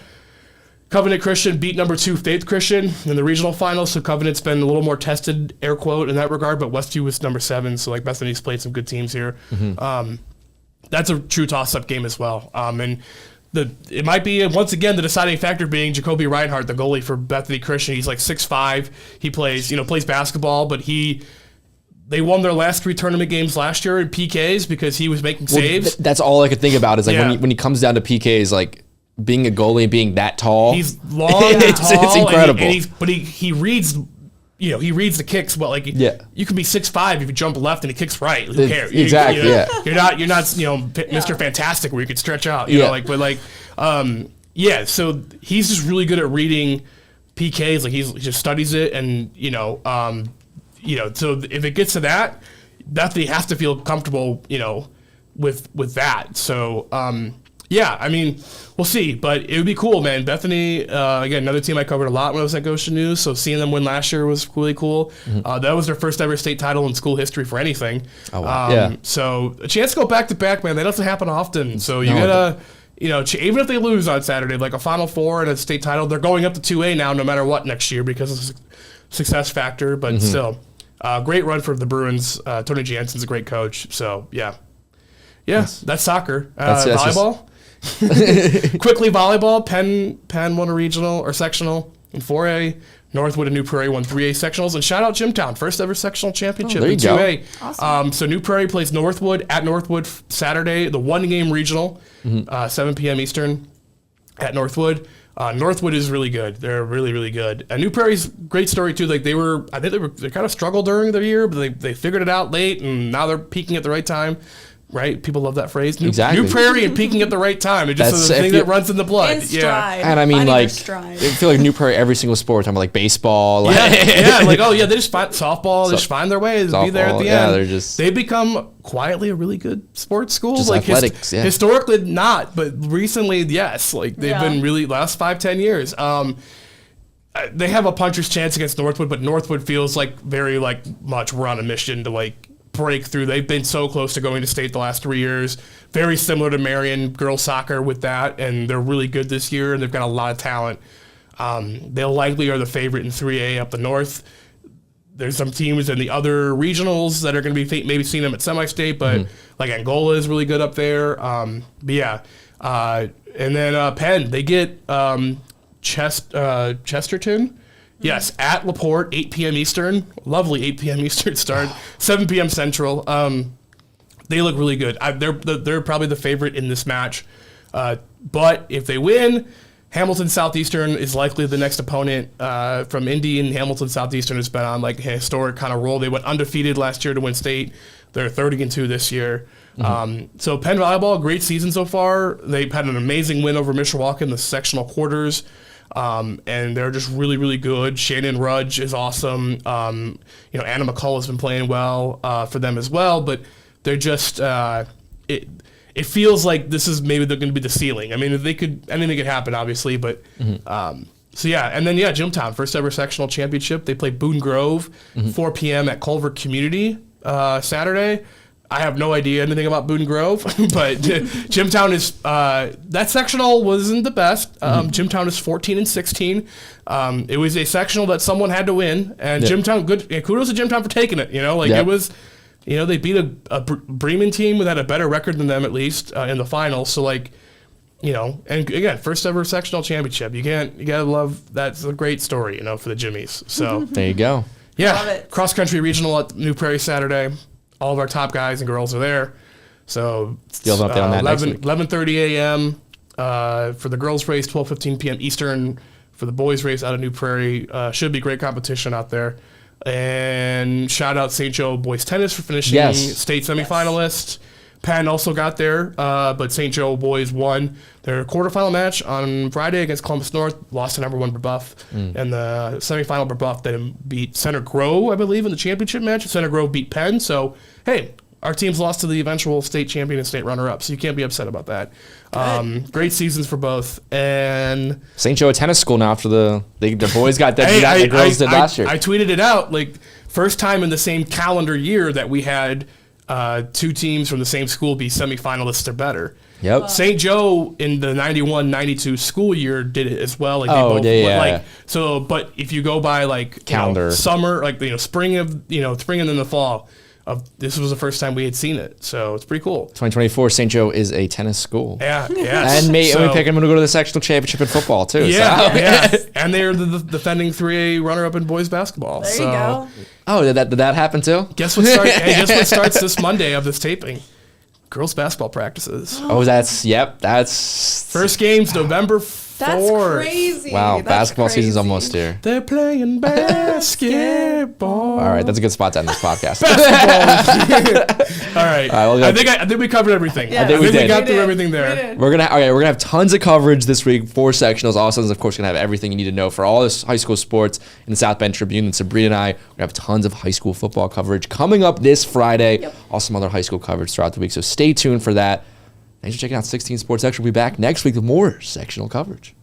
[SPEAKER 3] Covenant Christian beat number 2 Faith Christian in the regional final. So Covenant's been a little more tested, air quote, in that regard. But Westview was number 7. So Bethany's played some good teams here. That's a true toss-up game as well. And it might be, once again, the deciding factor being Jacoby Reinhardt, the goalie for Bethany Christian. He's 6'5". He plays basketball, but they won their last 3 tournament games last year in PKs because he was making saves.
[SPEAKER 2] That's all I could think about is when he comes down to PKs, being a goalie and being that tall.
[SPEAKER 3] He's long and tall.
[SPEAKER 2] It's incredible.
[SPEAKER 3] But he reads... he reads the kicks, but you can be 6'5" if you jump left and he kicks right. Who cares?
[SPEAKER 2] Exactly.
[SPEAKER 3] You're not Mr. Fantastic where you can stretch out. So he's just really good at reading PKs. He just studies it, and so if it gets to that, Bethany has to feel comfortable, with that. So I mean, we'll see, but it would be cool, man. Bethany, again, another team I covered a lot when I was at Goshen News, so seeing them win last year was really cool. That was their first ever state title in school history for anything.
[SPEAKER 2] Oh, wow.
[SPEAKER 3] So a chance to go back-to-back, man, that doesn't happen often. So you gotta, even if they lose on Saturday, a Final Four and a state title, they're going up to 2A now no matter what next year because of success factor, but still, great run for the Bruins. Tony Jansen's a great coach, so that's soccer. Volleyball? Quickly, volleyball. Penn won a regional or sectional in 4A. Northwood and New Prairie won 3A sectionals, and shout out Jimtown, first ever sectional championship
[SPEAKER 2] there
[SPEAKER 3] in
[SPEAKER 2] you go.
[SPEAKER 3] 2A.
[SPEAKER 4] Awesome.
[SPEAKER 3] So New Prairie plays Northwood at Northwood Saturday, the 1-game regional, 7 p.m. Eastern at Northwood. Northwood is really good. They're really, really good. And New Prairie's great story too. Like they kind of struggled during the year, but they figured it out late, and now they're peaking at the right time. Right? People love that phrase.
[SPEAKER 2] Exactly.
[SPEAKER 3] New Prairie and peaking at the right time. It just is a thing that runs in the blood.
[SPEAKER 4] In stride.
[SPEAKER 2] And I mean,
[SPEAKER 4] Finding your
[SPEAKER 2] like, I
[SPEAKER 4] stride.
[SPEAKER 2] feel like New Prairie, every single sport, talking about like baseball. Like,
[SPEAKER 3] Yeah, like, oh yeah, they just find softball, they just find their way to be there at the end.
[SPEAKER 2] They're just...
[SPEAKER 3] They become quietly a really good sports school.
[SPEAKER 2] Just
[SPEAKER 3] like
[SPEAKER 2] athletics, yeah.
[SPEAKER 3] Historically not, but recently, yes. Like they've
[SPEAKER 4] Yeah.
[SPEAKER 3] been really last 5-10 years. They have a puncher's chance against Northwood, but Northwood feels like very like much we're on a mission to like break through. They've been so close to going to state the last 3 years. Very similar to Marion girls soccer with that, and they're really good this year, and they've got a lot of talent. They likely are the favorite in 3A up the north. There's some teams in the other regionals that are going to be maybe seeing them at semi-state, but like Angola is really good up there. But yeah, and then Penn, they get Chesterton. Yes, at LaPorte, 8 p.m. Eastern. Lovely 8 p.m. Eastern start. 7 p.m. Central. They look really good. They're probably the favorite in this match. But if they win, Hamilton Southeastern is likely the next opponent from Indy, and Hamilton Southeastern has been on like a historic kind of roll. They went undefeated last year to win state. They're 30-2 this year. So Penn Volleyball, great season so far. They've had an amazing win over Mishawaka in the sectional quarters. And they're just really, really good. Shannon Rudge is awesome. Anna McCall has been playing well for them as well, but they're just it feels like this is maybe they're going to be the ceiling. I mean, anything could happen, obviously, but so yeah, and then Jimtown, first ever sectional championship. They play Boone Grove, 4 p.m. at Culver Community Saturday. I have no idea anything about Boone Grove, but Jimtown is that sectional wasn't the best. Jimtown is 14-16. It was a sectional that someone had to win, and Jimtown good. Kudos to Jimtown for taking it. It was. They beat a Bremen team that had a better record than them at least in the finals. So and again, first ever sectional championship. You gotta love. That's a great story, for the Jimmies. So
[SPEAKER 2] there you go.
[SPEAKER 3] Yeah,
[SPEAKER 4] Love it.
[SPEAKER 3] Cross country regional at New Prairie Saturday. All of our top guys and girls are there. So
[SPEAKER 2] You'll have an update on that next week.
[SPEAKER 3] 11:30 a.m. For the girls race, 12:15 p.m. Eastern. For the boys race out of New Prairie, should be great competition out there. And shout out St. Joe boys tennis for finishing state semifinalists. Penn also got there, but St. Joe boys won their quarterfinal match on Friday against Columbus North, lost to number 1 Brebeuf. And the semifinal Brebeuf then beat Center Grove, I believe, in the championship match. Center Grove beat Penn. So, hey, our team's lost to the eventual state champion and state runner-up, so you can't be upset about that. Great seasons for both. And
[SPEAKER 2] St. Joe, a tennis school now after the boys got that. The girls did last year.
[SPEAKER 3] I tweeted it out, first time in the same calendar year that we had 2 teams from the same school be semifinalists or better.
[SPEAKER 2] Yep.
[SPEAKER 3] St. Joe in the 91-92 school year did it as well. So, but if you go by
[SPEAKER 2] calendar,
[SPEAKER 3] summer, spring and then the fall, this was the first time we had seen it. So it's pretty cool.
[SPEAKER 2] 2024, St. Joe is a tennis school.
[SPEAKER 3] Yeah,
[SPEAKER 2] and we pick them to go to the sectional championship in football too.
[SPEAKER 3] Yeah. And they're the defending 3A runner-up in boys basketball.
[SPEAKER 4] There you go.
[SPEAKER 2] Oh, did that happen too?
[SPEAKER 3] Guess what starts this Monday of this taping? Girls basketball practices.
[SPEAKER 2] Oh, that's
[SPEAKER 3] first game's November 4th.
[SPEAKER 4] That's crazy.
[SPEAKER 2] Wow,
[SPEAKER 4] That's
[SPEAKER 2] basketball
[SPEAKER 4] crazy.
[SPEAKER 2] season's almost here.
[SPEAKER 3] They're playing basketball.
[SPEAKER 2] All right, that's a good spot to end this podcast.
[SPEAKER 3] All right. I think we covered everything.
[SPEAKER 4] Yeah.
[SPEAKER 2] I think we did.
[SPEAKER 3] We got through everything there.
[SPEAKER 4] We did.
[SPEAKER 2] We're gonna have tons of coverage this week for sectionals. Also, of course, gonna have everything you need to know for all this high school sports in the South Bend Tribune. And Sabrina and I are gonna have tons of high school football coverage coming up this Friday.
[SPEAKER 4] Yep.
[SPEAKER 2] Also, some other high school coverage throughout the week. So stay tuned for that. Thanks for checking out 16 Sports Extra. We'll be back next week with more sectional coverage.